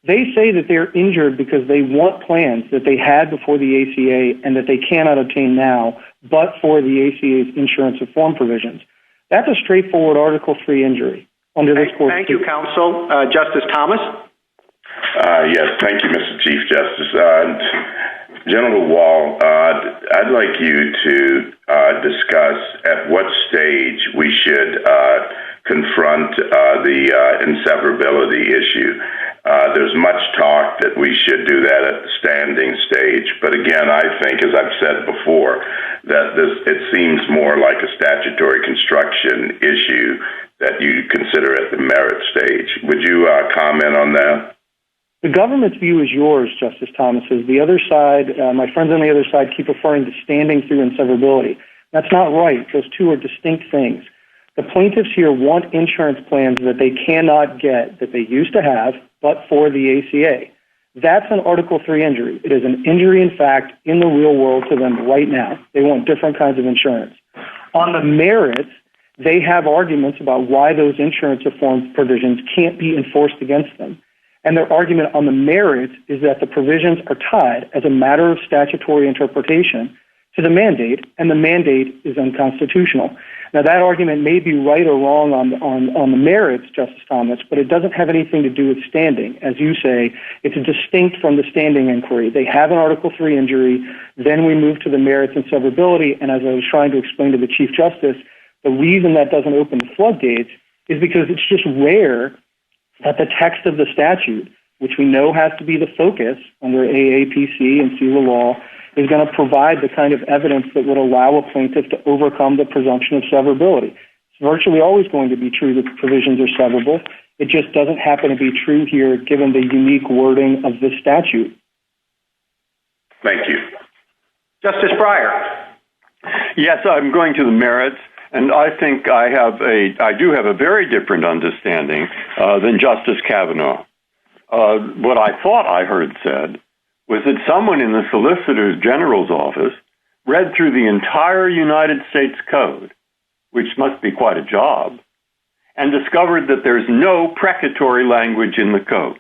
They say that they're injured because they want plans that they had before the ACA and that they cannot obtain now, but for the ACA's insurance reform provisions. That's a straightforward Article III injury under this court. Thank you, counsel. Justice Thomas? Yes, thank you, Mr. Chief Justice. General Wall, I'd like you to discuss at what stage we should confront the inseverability issue. There's much talk that we should do that at the standing stage, but again, I think, as I've said before, that it seems more like a statutory construction issue that you consider at the merit stage. Would you comment on that? The government's view is yours, Justice Thomas. The other side, my friends on the other side keep referring to standing through inseverability. That's not right. Those two are distinct things. The plaintiffs here want insurance plans that they cannot get, that they used to have, but for the ACA. That's an Article III injury. It is an injury, in fact, in the real world to them right now. They want different kinds of insurance. On the merits, they have arguments about why those insurance reform provisions can't be enforced against them. And their argument on the merits is that the provisions are tied as a matter of statutory interpretation to the mandate, and the mandate is unconstitutional. Now, that argument may be right or wrong on the merits, Justice Thomas, but it doesn't have anything to do with standing. As you say, it's distinct from the standing inquiry. They have an Article III injury, then we move to the merits and severability, and as I was trying to explain to the Chief Justice, the reason that doesn't open the floodgates is because it's just rare that the text of the statute, which we know has to be the focus under AAPC and CELA law, is going to provide the kind of evidence that would allow a plaintiff to overcome the presumption of severability. It's virtually always going to be true that the provisions are severable. It just doesn't happen to be true here given the unique wording of this statute. Thank you. Justice Breyer. Yes, I'm going to the merits. And I think I do have a very different understanding than Justice Kavanaugh. What I thought I heard said was that someone in the Solicitor General's office read through the entire United States Code, which must be quite a job, and discovered that there's no precatory language in the code.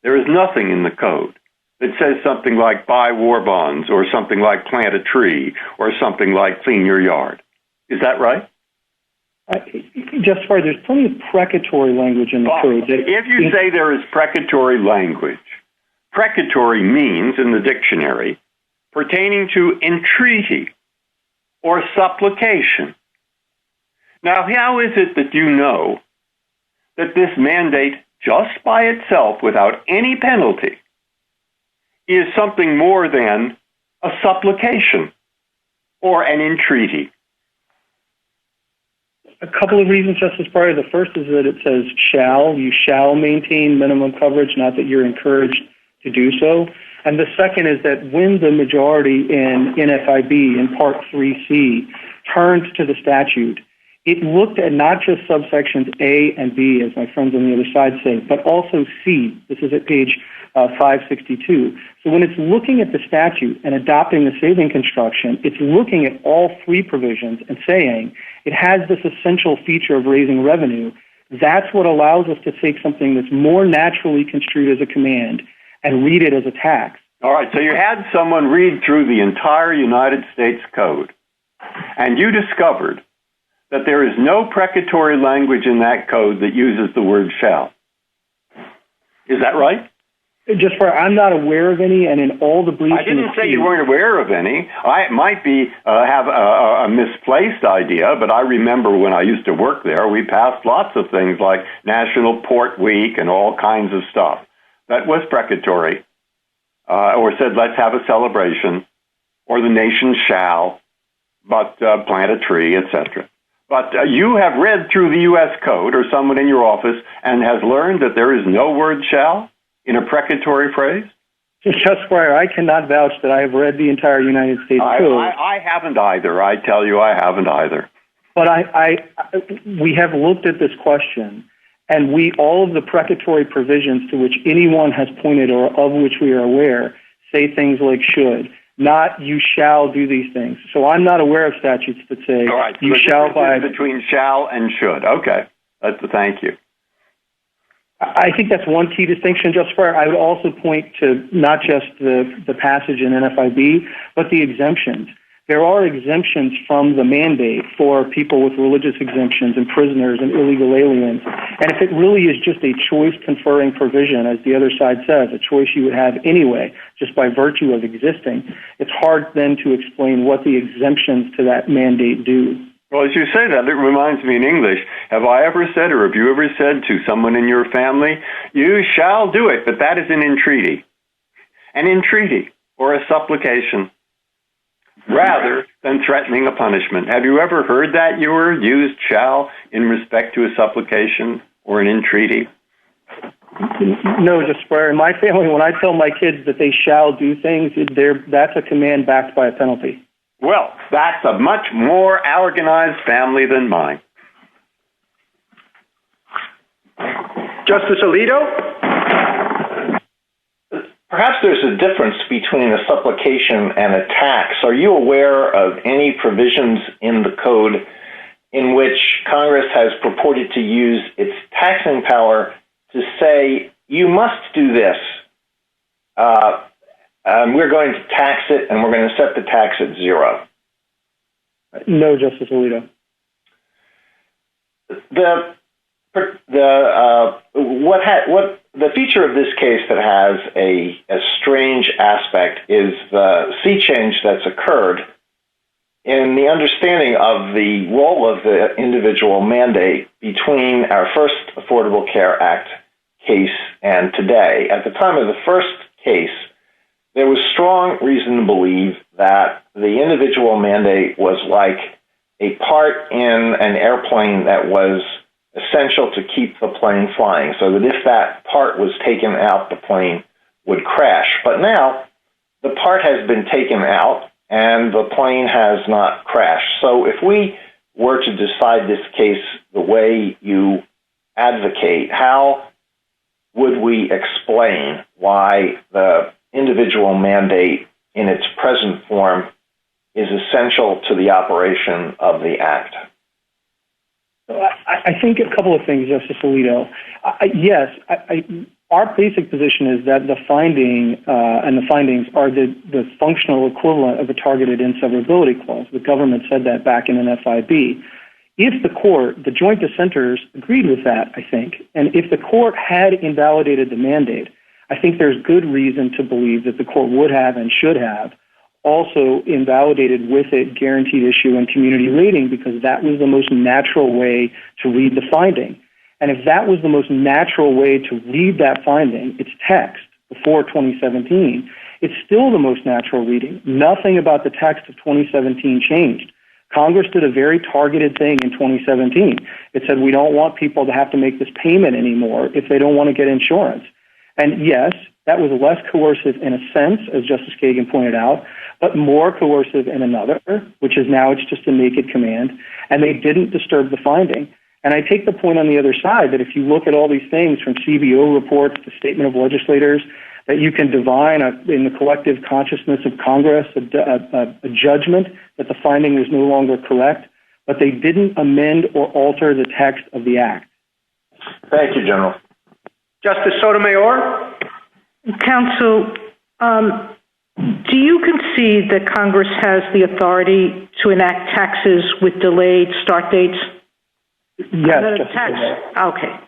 There is nothing in the code that says something like buy war bonds or something like plant a tree or something like clean your yard. Is that right? Just right. There's plenty of precatory language in the code. If you say there is precatory language, precatory means in the dictionary pertaining to entreaty or supplication. Now, how is it that you know that this mandate, just by itself, without any penalty, is something more than a supplication or an entreaty? A couple of reasons, Justice Breyer. The first is that it says shall. You shall maintain minimum coverage, not that you're encouraged to do so. And the second is that when the majority in NFIB, in Part 3C, turned to the statute, it looked at not just subsections A and B, as my friends on the other side say, but also C. This is at page 562. So when it's looking at the statute and adopting the saving construction, it's looking at all three provisions and saying it has this essential feature of raising revenue. That's what allows us to take something that's more naturally construed as a command and read it as a tax. All right, so you had someone read through the entire United States Code, and you discovered that there is no precatory language in that code that uses the word shall. Is that right? Just for, I'm not aware of any, and in all the briefs... I didn't say you weren't aware of any. I might be have a misplaced idea, but I remember when I used to work there, we passed lots of things like National Port Week and all kinds of stuff. That was precatory, or said, let's have a celebration, or the nation shall, but plant a tree, etc. But you have read through the U.S. Code, or someone in your office, and has learned that there is no word shall in a precatory phrase? Justice Breyer, I cannot vouch that I have read the entire United States Code. I haven't either. I tell you, I haven't either. But we have looked at this question, and all of the precatory provisions to which anyone has pointed or of which we are aware say things like should, not you shall do these things. So I'm not aware of statutes that say all right, you shall buy... between shall and should. Okay. Thank you. I think that's one key distinction, Justice Breyer. I would also point to not just the passage in NFIB, but the exemptions. There are exemptions from the mandate for people with religious exemptions and prisoners and illegal aliens. And if it really is just a choice-conferring provision, as the other side says, a choice you would have anyway, just by virtue of existing, it's hard then to explain what the exemptions to that mandate do. Well, as you say that, it reminds me in English, have I ever said or have you ever said to someone in your family, you shall do it, but that is an entreaty. An entreaty or a supplication rather than threatening a punishment. Have you ever heard that word used, shall, in respect to a supplication or an entreaty? No, Justice Breyer. In my family, when I tell my kids that they shall do things, that's a command backed by a penalty. Well, that's a much more organized family than mine. Justice Alito? Perhaps there's a difference between a supplication and a tax. Are you aware of any provisions in the code in which Congress has purported to use its taxing power to say, you must do this? We're going to tax it, and we're going to set the tax at zero. No, Justice Alito. The feature of this case that has a strange aspect is the sea change that's occurred in the understanding of the role of the individual mandate between our first Affordable Care Act case and today. At the time of the first case, there was strong reason to believe that the individual mandate was like a part in an airplane that was essential to keep the plane flying, so that if that part was taken out, the plane would crash. But now, the part has been taken out, and the plane has not crashed. So if we were to decide this case the way you advocate, how would we explain why the individual mandate in its present form is essential to the operation of the Act? I think a couple of things, Justice Alito. Yes, our basic position is that the finding and the findings are the functional equivalent of a targeted inseverability clause. The government said that back in NFIB. If the court, the joint dissenters, agreed with that, I think, and if the court had invalidated the mandate, I think there's good reason to believe that the court would have and should have also invalidated with it guaranteed issue and community rating, because that was the most natural way to read the finding. And if that was the most natural way to read that finding, its text, before 2017, it's still the most natural reading. Nothing about the text of 2017 changed. Congress did a very targeted thing in 2017. It said we don't want people to have to make this payment anymore if they don't want to get insurance. And yes, that was less coercive in a sense, as Justice Kagan pointed out, but more coercive in another, which is now it's just a naked command, and they didn't disturb the finding. And I take the point on the other side that if you look at all these things from CBO reports to statement of legislators, that you can divine in the collective consciousness of Congress a judgment that the finding was no longer correct, but they didn't amend or alter the text of the Act. Thank you, General. Justice Sotomayor? Counsel, do you concede that Congress has the authority to enact taxes with delayed start dates? Yes. Okay.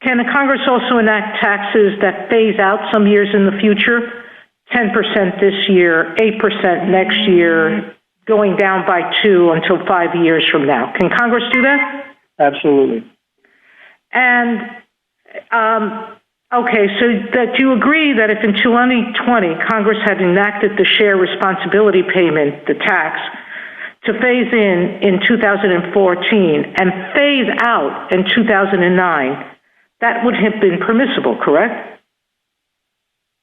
Can the Congress also enact taxes that phase out some years in the future? 10% this year, 8% next year, going down by 2 until 5 years from now. Can Congress do that? Absolutely. And, okay, so that you agree that if in 2020 Congress had enacted the share responsibility payment, the tax, to phase in 2014 and phase out in 2009, that would have been permissible, correct?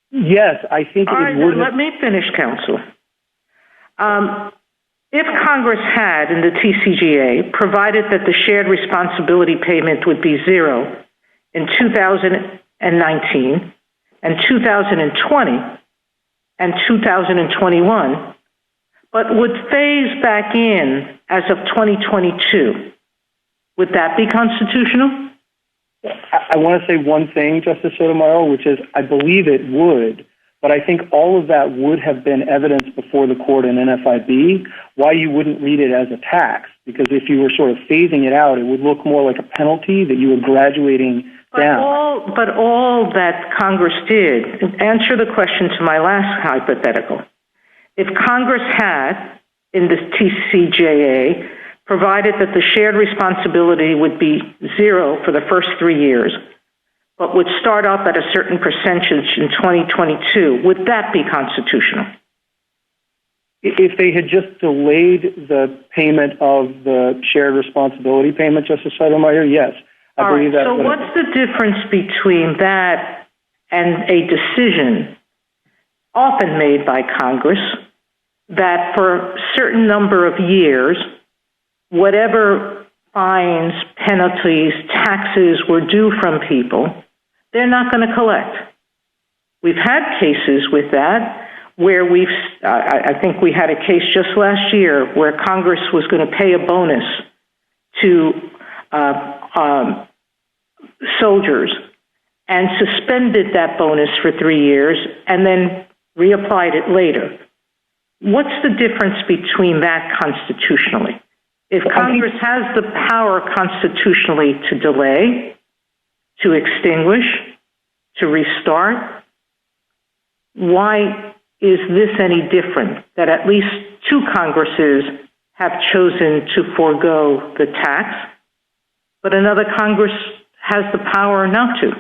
Yes, I think it would. Let me finish, counsel. If Congress had, in the TCJA, provided that the shared responsibility payment would be zero in 2019 and 2020 and 2021, but would phase back in as of 2022, would that be constitutional? I want to say one thing, Justice Sotomayor, which is I believe it would, but I think all of that would have been evidence before the court in NFIB why you wouldn't read it as a tax, because if you were sort of phasing it out, it would look more like a penalty that you were graduating down. But all that Congress did, answer the question to my last hypothetical. If Congress had, in the TCJA, provided that the shared responsibility would be zero for the first 3 years, but would start up at a certain percentage in 2022, would that be constitutional? If they had just delayed the payment of the shared responsibility payment, Justice Sotomayor, yes. I believe that. So what's the difference between that and a decision often made by Congress that for a certain number of years, whatever fines, penalties, taxes were due from people, they're not going to collect? We've had cases with that where I think we had a case just last year where Congress was going to pay a bonus to soldiers and suspended that bonus for 3 years and then reapplied it later. What's the difference between that constitutionally? If Congress has the power constitutionally to delay, to extinguish, to restart, why is this any different that at least 2 Congresses have chosen to forego the tax, but another Congress has the power not to?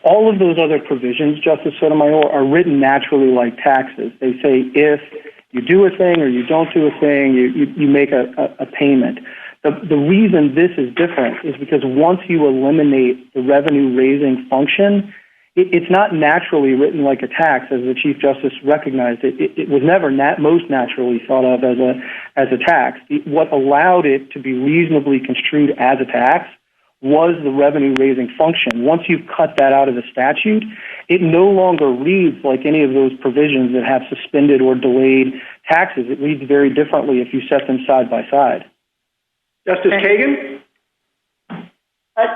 All of those other provisions, Justice Sotomayor, are written naturally like taxes. They say if you do a thing or you don't do a thing, you make a payment. The reason this is different is because once you eliminate the revenue-raising function, it's not naturally written like a tax, as the Chief Justice recognized. It was never most naturally thought of as a tax. What allowed it to be reasonably construed as a tax was the revenue-raising function. Once you've cut that out of the statute, it no longer reads like any of those provisions that have suspended or delayed taxes. It reads very differently if you set them side by side. Justice Kagan?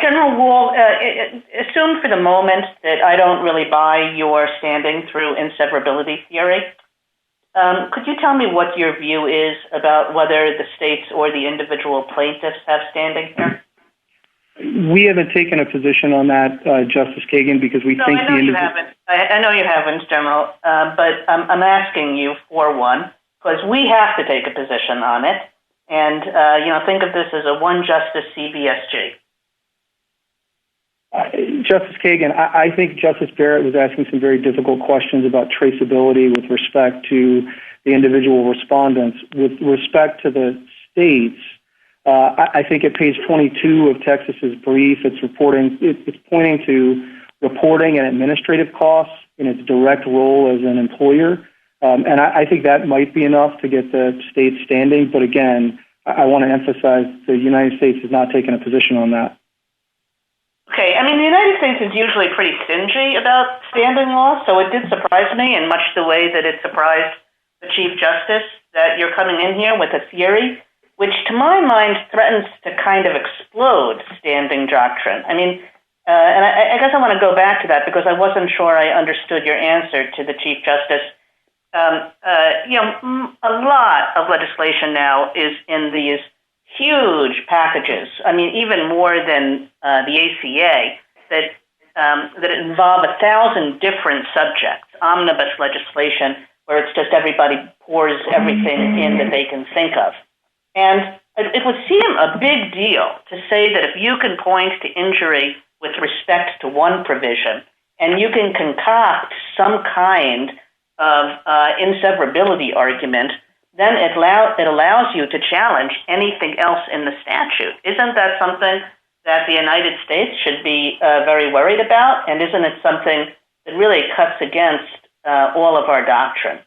General Wall, assume for the moment that I don't really buy your standing through inseverability theory. Could you tell me what your view is about whether the states or the individual plaintiffs have standing here? We haven't taken a position on that, Justice Kagan, because we think I know you haven't. I know you haven't, General, but I'm asking you for one, because we have to take a position on it, and think of this as a one-justice CBSG. Justice Kagan, I think Justice Barrett was asking some very difficult questions about traceability with respect to the individual respondents. With respect to the states, I think at page 22 of Texas's brief, it's pointing to reporting and administrative costs in its direct role as an employer. And I think that might be enough to get the state standing. But again, I want to emphasize the United States has not taken a position on that. Okay, I mean, the United States is usually pretty stingy about standing law, so it did surprise me in much the way that it surprised the Chief Justice that you're coming in here with a theory which, to my mind, threatens to kind of explode standing doctrine. I mean, and I guess I want to go back to that because I wasn't sure I understood your answer to the Chief Justice. A lot of legislation now is in these huge packages. I mean, even more than the ACA that involve 1,000 different subjects. Omnibus legislation, where it's just everybody pours everything in that they can think of, and it would seem a big deal to say that if you can point to injury with respect to one provision, and you can concoct some kind of inseverability argument, then it allows you to challenge anything else in the statute. Isn't that something that the United States should be very worried about? And isn't it something that really cuts against all of our doctrine?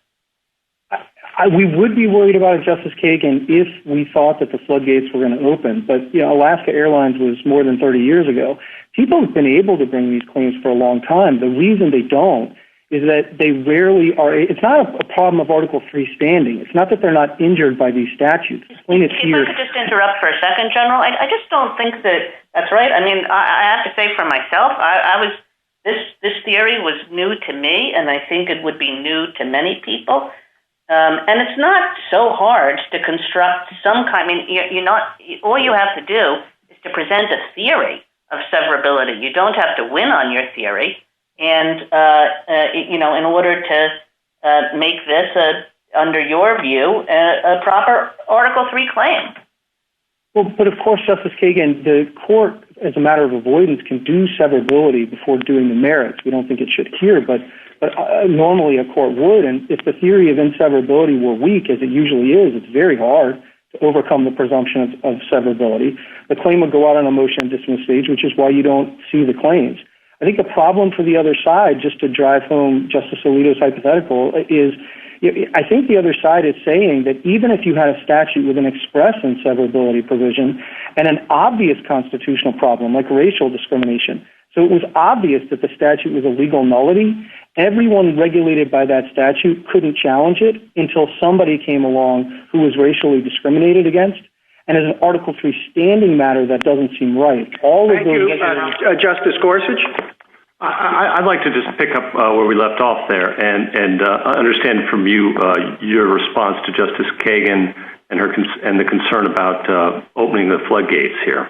We would be worried about it, Justice Kagan, if we thought that the floodgates were going to open. But Alaska Airlines was more than 30 years ago. People have been able to bring these claims for a long time. The reason they don't is that they rarely are. It's not a problem of Article 3 standing. It's not that they're not injured by these statutes. If I could just interrupt for a second, General, I just don't think that that's right. I mean, I have to say for myself, this theory was new to me, and I think it would be new to many people. And it's not so hard to construct some kind. I mean, all you have to do is to present a theory of severability. You don't have to win on your theory. And, in order to make this, under your view, a proper Article 3 claim. Well, but of course, Justice Kagan, the court, as a matter of avoidance, can do severability before doing the merits. We don't think it should here, but normally a court would. And if the theory of inseverability were weak, as it usually is, it's very hard to overcome the presumption of severability. The claim would go out on a motion to dismiss stage, which is why you don't see the claims. I think the problem for the other side, just to drive home Justice Alito's hypothetical, is I think the other side is saying that even if you had a statute with an express inseverability provision and an obvious constitutional problem, like racial discrimination, so it was obvious that the statute was a legal nullity, everyone regulated by that statute couldn't challenge it until somebody came along who was racially discriminated against. And as an Article 3 standing matter, that doesn't seem right. Thank you. Justice Gorsuch? I'd like to just pick up where we left off there and understand from you your response to Justice Kagan and the concern about opening the floodgates here.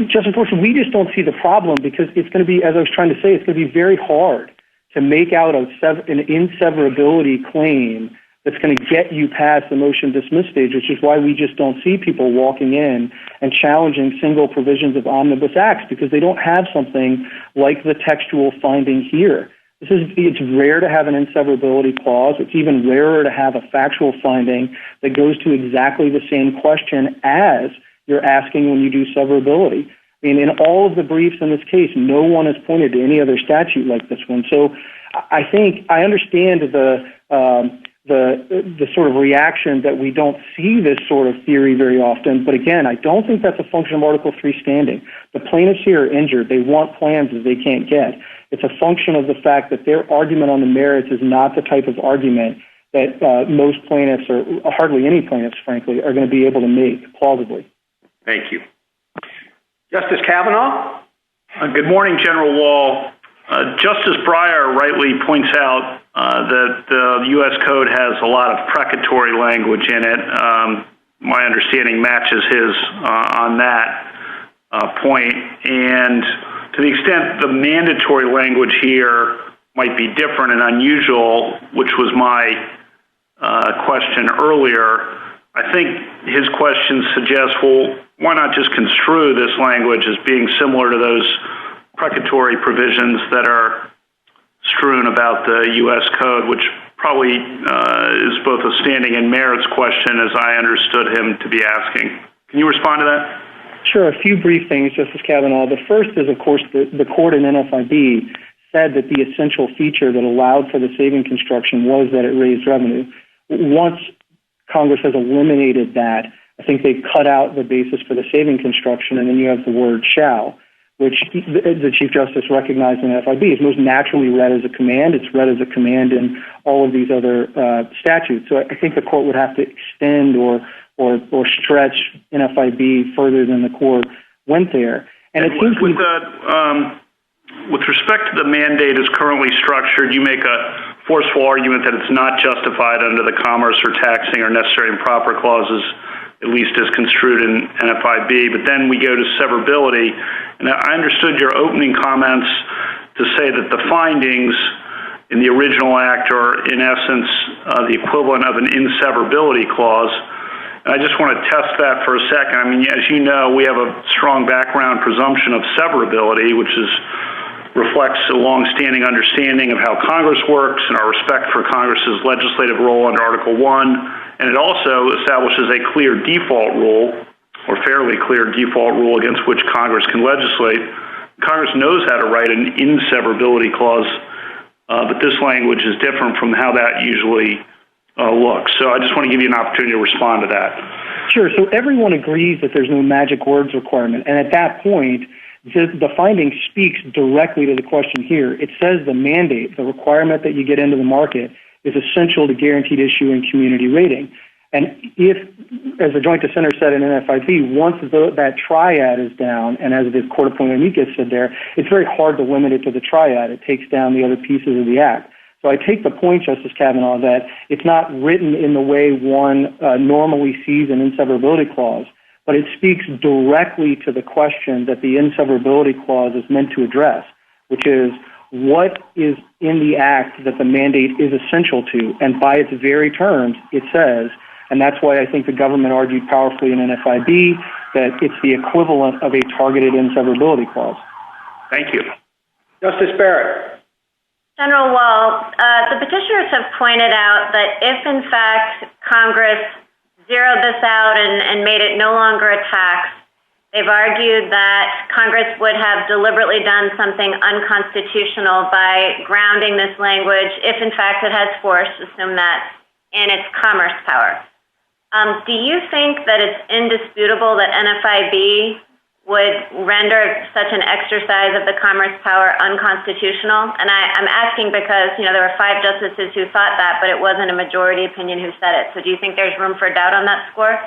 Justice Gorsuch, we just don't see the problem because it's going to be, as I was trying to say, it's going to be very hard to make out an inseverability claim that's going to get you past the motion dismiss stage, which is why we just don't see people walking in and challenging single provisions of omnibus acts because they don't have something like the textual finding here. It's rare to have an inseverability clause. It's even rarer to have a factual finding that goes to exactly the same question as you're asking when you do severability. I mean, in all of the briefs in this case, no one has pointed to any other statute like this one. So I think I understand the sort of reaction that we don't see this sort of theory very often. But again, I don't think that's a function of Article 3 standing. The plaintiffs here are injured. They want plans that they can't get. It's a function of the fact that their argument on the merits is not the type of argument that most plaintiffs, or hardly any plaintiffs, frankly, are going to be able to make plausibly. Thank you. Justice Kavanaugh? Good morning, General Wall. Justice Breyer rightly points out that the U.S. Code has a lot of precatory language in it. My understanding matches his on that point. And to the extent the mandatory language here might be different and unusual, which was my question earlier, I think his question suggests, well, why not just construe this language as being similar to those precatory provisions that are strewn about the U.S. Code, which probably is both a standing and merits question, as I understood him to be asking. Can you respond to that? Sure. A few brief things, Justice Kavanaugh. The first is, of course, the court in NFIB said that the essential feature that allowed for the saving construction was that it raised revenue. Once Congress has eliminated that, I think they cut out the basis for the saving construction, and then you have the word shall, which the Chief Justice recognized in NFIB is most naturally read as a command. It's read as a command in all of these other statutes. So I think the court would have to extend or stretch NFIB further than the court went there. And it seems with respect to the mandate as currently structured, you make a forceful argument that it's not justified under the commerce or taxing or necessary and proper clauses, at least as construed in NFIB. But then we go to severability. And I understood your opening comments to say that the findings in the original act are, in essence, the equivalent of an inseverability clause. And I just want to test that for a second. I mean, as you know, we have a strong background presumption of severability, which reflects a long-standing understanding of how Congress works and our respect for Congress's legislative role under Article I. And it also establishes a clear default rule, or fairly clear default rule, against which Congress can legislate. Congress knows how to write an inseverability clause, but this language is different from how that usually looks. So I just want to give you an opportunity to respond to that. Sure. So everyone agrees that there's no magic words requirement. And at that point, The finding speaks directly to the question here. It says the mandate, the requirement that you get into the market, is essential to guaranteed issue and community rating. And if, as the joint dissenter said in NFIB, once that triad is down, and as the court-appointed amicus said there, it's very hard to limit it to the triad. It takes down the other pieces of the act. So I take the point, Justice Kavanaugh, that it's not written in the way one normally sees an inseverability clause, but it speaks directly to the question that the inseverability clause is meant to address, which is what is in the act that the mandate is essential to. And by its very terms, it says, and that's why I think the government argued powerfully in NFIB that it's the equivalent of a targeted inseverability clause. Thank you. Justice Barrett. General Wall, the petitioners have pointed out that if, in fact, Congress zeroed this out and made it no longer a tax, they've argued that Congress would have deliberately done something unconstitutional by grounding this language, if, in fact, it has force, assume that, in its commerce power. Do you think that it's indisputable that NFIB would render such an exercise of the commerce power unconstitutional? And I'm asking because, there were 5 justices who thought that, but it wasn't a majority opinion who said it. So do you think there's room for doubt on that score?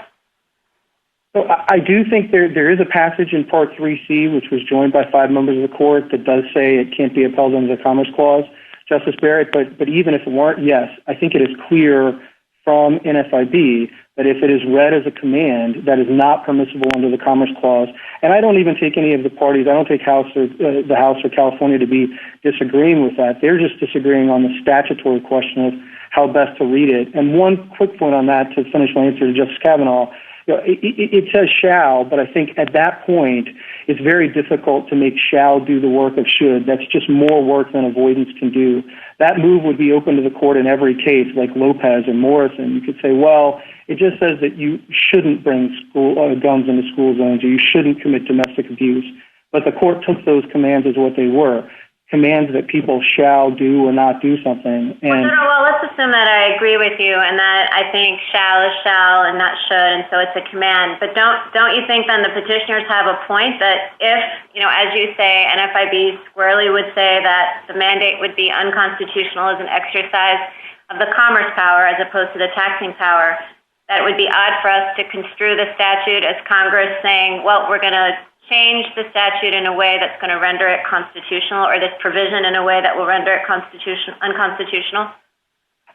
So I do think there is a passage in Part 3C, which was joined by 5 members of the court, that does say it can't be upheld under the Commerce Clause, Justice Barrett. But even if it weren't, yes, I think it is clear from NFIB that if it is read as a command, that is not permissible under the Commerce Clause. And I don't even take any of the parties, I don't take the House or California to be disagreeing with that. They're just disagreeing on the statutory question of how best to read it. And one quick point on that to finish my answer to Justice Kavanaugh, it says shall, but I think at that point it's very difficult to make shall do the work of should. That's just more work than avoidance can do. That move would be open to the court in every case, like Lopez and Morrison. You could say, well, it just says that you shouldn't bring guns into school zones, or you shouldn't commit domestic abuse. But the court took those commands as what they were, commands that people shall do or not do something. And well, let's assume that I agree with you and that I think shall is shall and not should, and so it's a command. But don't you think then the petitioners have a point that if, as you say, NFIB squarely would say that the mandate would be unconstitutional as an exercise of the commerce power as opposed to the taxing power, that it would be odd for us to construe the statute as Congress saying, well, we're going to change the statute in a way that's going to render it constitutional, or this provision in a way that will render it unconstitutional?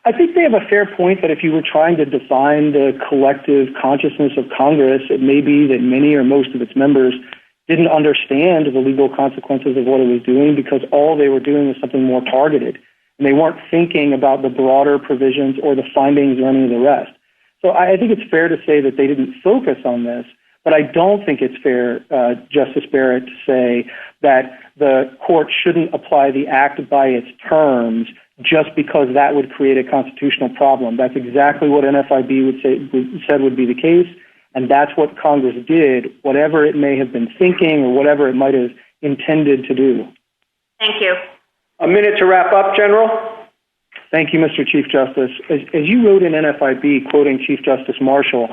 I think they have a fair point that if you were trying to define the collective consciousness of Congress, it may be that many or most of its members didn't understand the legal consequences of what it was doing because all they were doing was something more targeted. And they weren't thinking about the broader provisions or the findings or any of the rest. So I think it's fair to say that they didn't focus on this, but I don't think it's fair, Justice Barrett, to say that the court shouldn't apply the act by its terms just because that would create a constitutional problem. That's exactly what NFIB said would be the case, and that's what Congress did, whatever it may have been thinking or whatever it might have intended to do. Thank you. A minute to wrap up, General. Thank you, Mr. Chief Justice. As you wrote in NFIB, quoting Chief Justice Marshall,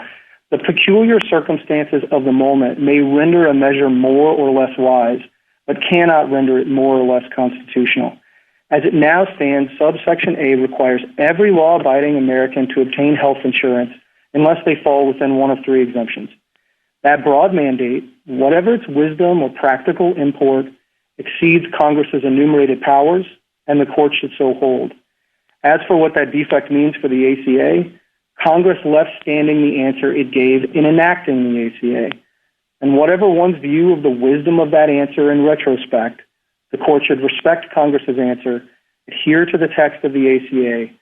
the peculiar circumstances of the moment may render a measure more or less wise, but cannot render it more or less constitutional. As it now stands, subsection A requires every law-abiding American to obtain health insurance unless they fall within one of 3 exemptions. That broad mandate, whatever its wisdom or practical import, exceeds Congress's enumerated powers, and the court should so hold. As for what that defect means for the ACA, Congress left standing the answer it gave in enacting the ACA. And whatever one's view of the wisdom of that answer in retrospect, the court should respect Congress's answer, adhere to the text of the ACA,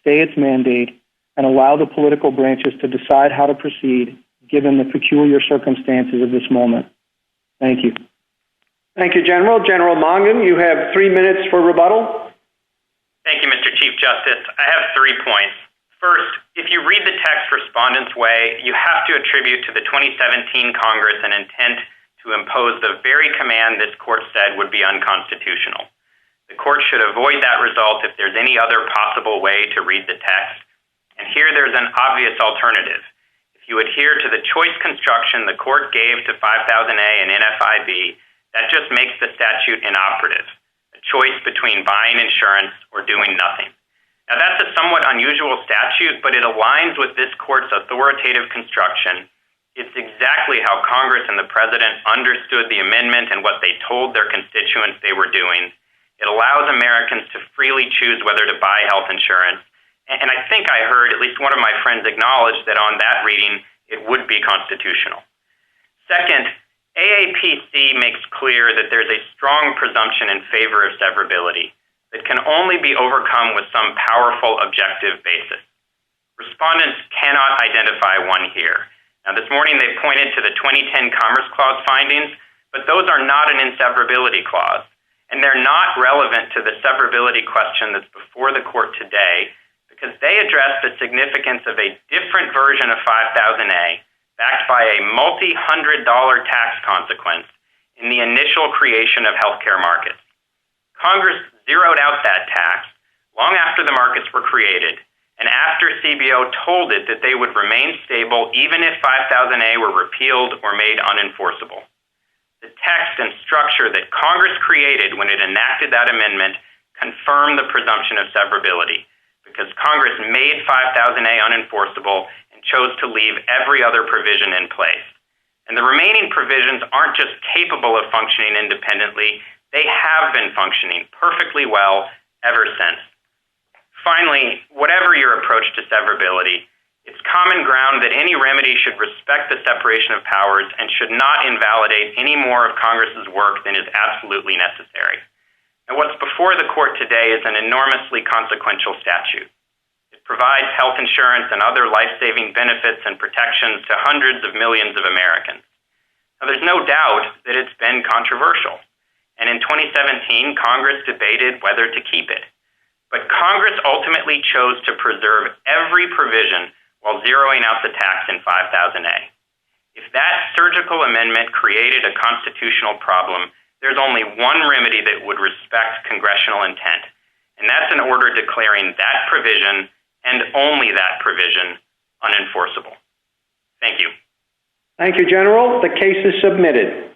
stay its mandate, and allow the political branches to decide how to proceed given the peculiar circumstances of this moment. Thank you. Thank you, General. General Mongan, you have 3 minutes for rebuttal. Thank you, Mr. Chief Justice. I have 3 points. First, if you read the text respondent's way, you have to attribute to the 2017 Congress an intent to impose the very command this court said would be unconstitutional. The court should avoid that result if there's any other possible way to read the text. And here there's an obvious alternative. If you adhere to the choice construction the court gave to 5000A and NFIB, That just makes the statute inoperative, a choice between buying insurance or doing nothing. Now, that's a somewhat unusual statute, but it aligns with this court's authoritative construction. It's exactly how Congress and the President understood the amendment and what they told their constituents they were doing. It allows Americans to freely choose whether to buy health insurance. And I think I heard at least one of my friends acknowledge that on that reading, it would be constitutional. Second, AAPC makes clear that there's a strong presumption in favor of severability that can only be overcome with some powerful objective basis. Respondents cannot identify one here. Now, this morning they pointed to the 2010 Commerce Clause findings, but those are not an inseverability clause, and they're not relevant to the severability question that's before the court today because they address the significance of a different version of 5000A backed by a multi-$100 tax consequence in the initial creation of healthcare markets. Congress zeroed out that tax long after the markets were created and after CBO told it that they would remain stable even if 5000A were repealed or made unenforceable. The text and structure that Congress created when it enacted that amendment confirmed the presumption of severability because Congress made 5000A unenforceable and chose to leave every other provision in place. And the remaining provisions aren't just capable of functioning independently, they have been functioning perfectly well ever since. Finally, whatever your approach to severability, it's common ground that any remedy should respect the separation of powers and should not invalidate any more of Congress's work than is absolutely necessary. Now, what's before the court today is an enormously consequential statute. It provides health insurance and other life-saving benefits and protections to hundreds of millions of Americans. Now, there's no doubt that it's been controversial. And in 2017, Congress debated whether to keep it. But Congress ultimately chose to preserve every provision while zeroing out the tax in 5000A. If that surgical amendment created a constitutional problem, there's only one remedy that would respect congressional intent, and that's an order declaring that provision and only that provision unenforceable. Thank you. Thank you, General. The case is submitted.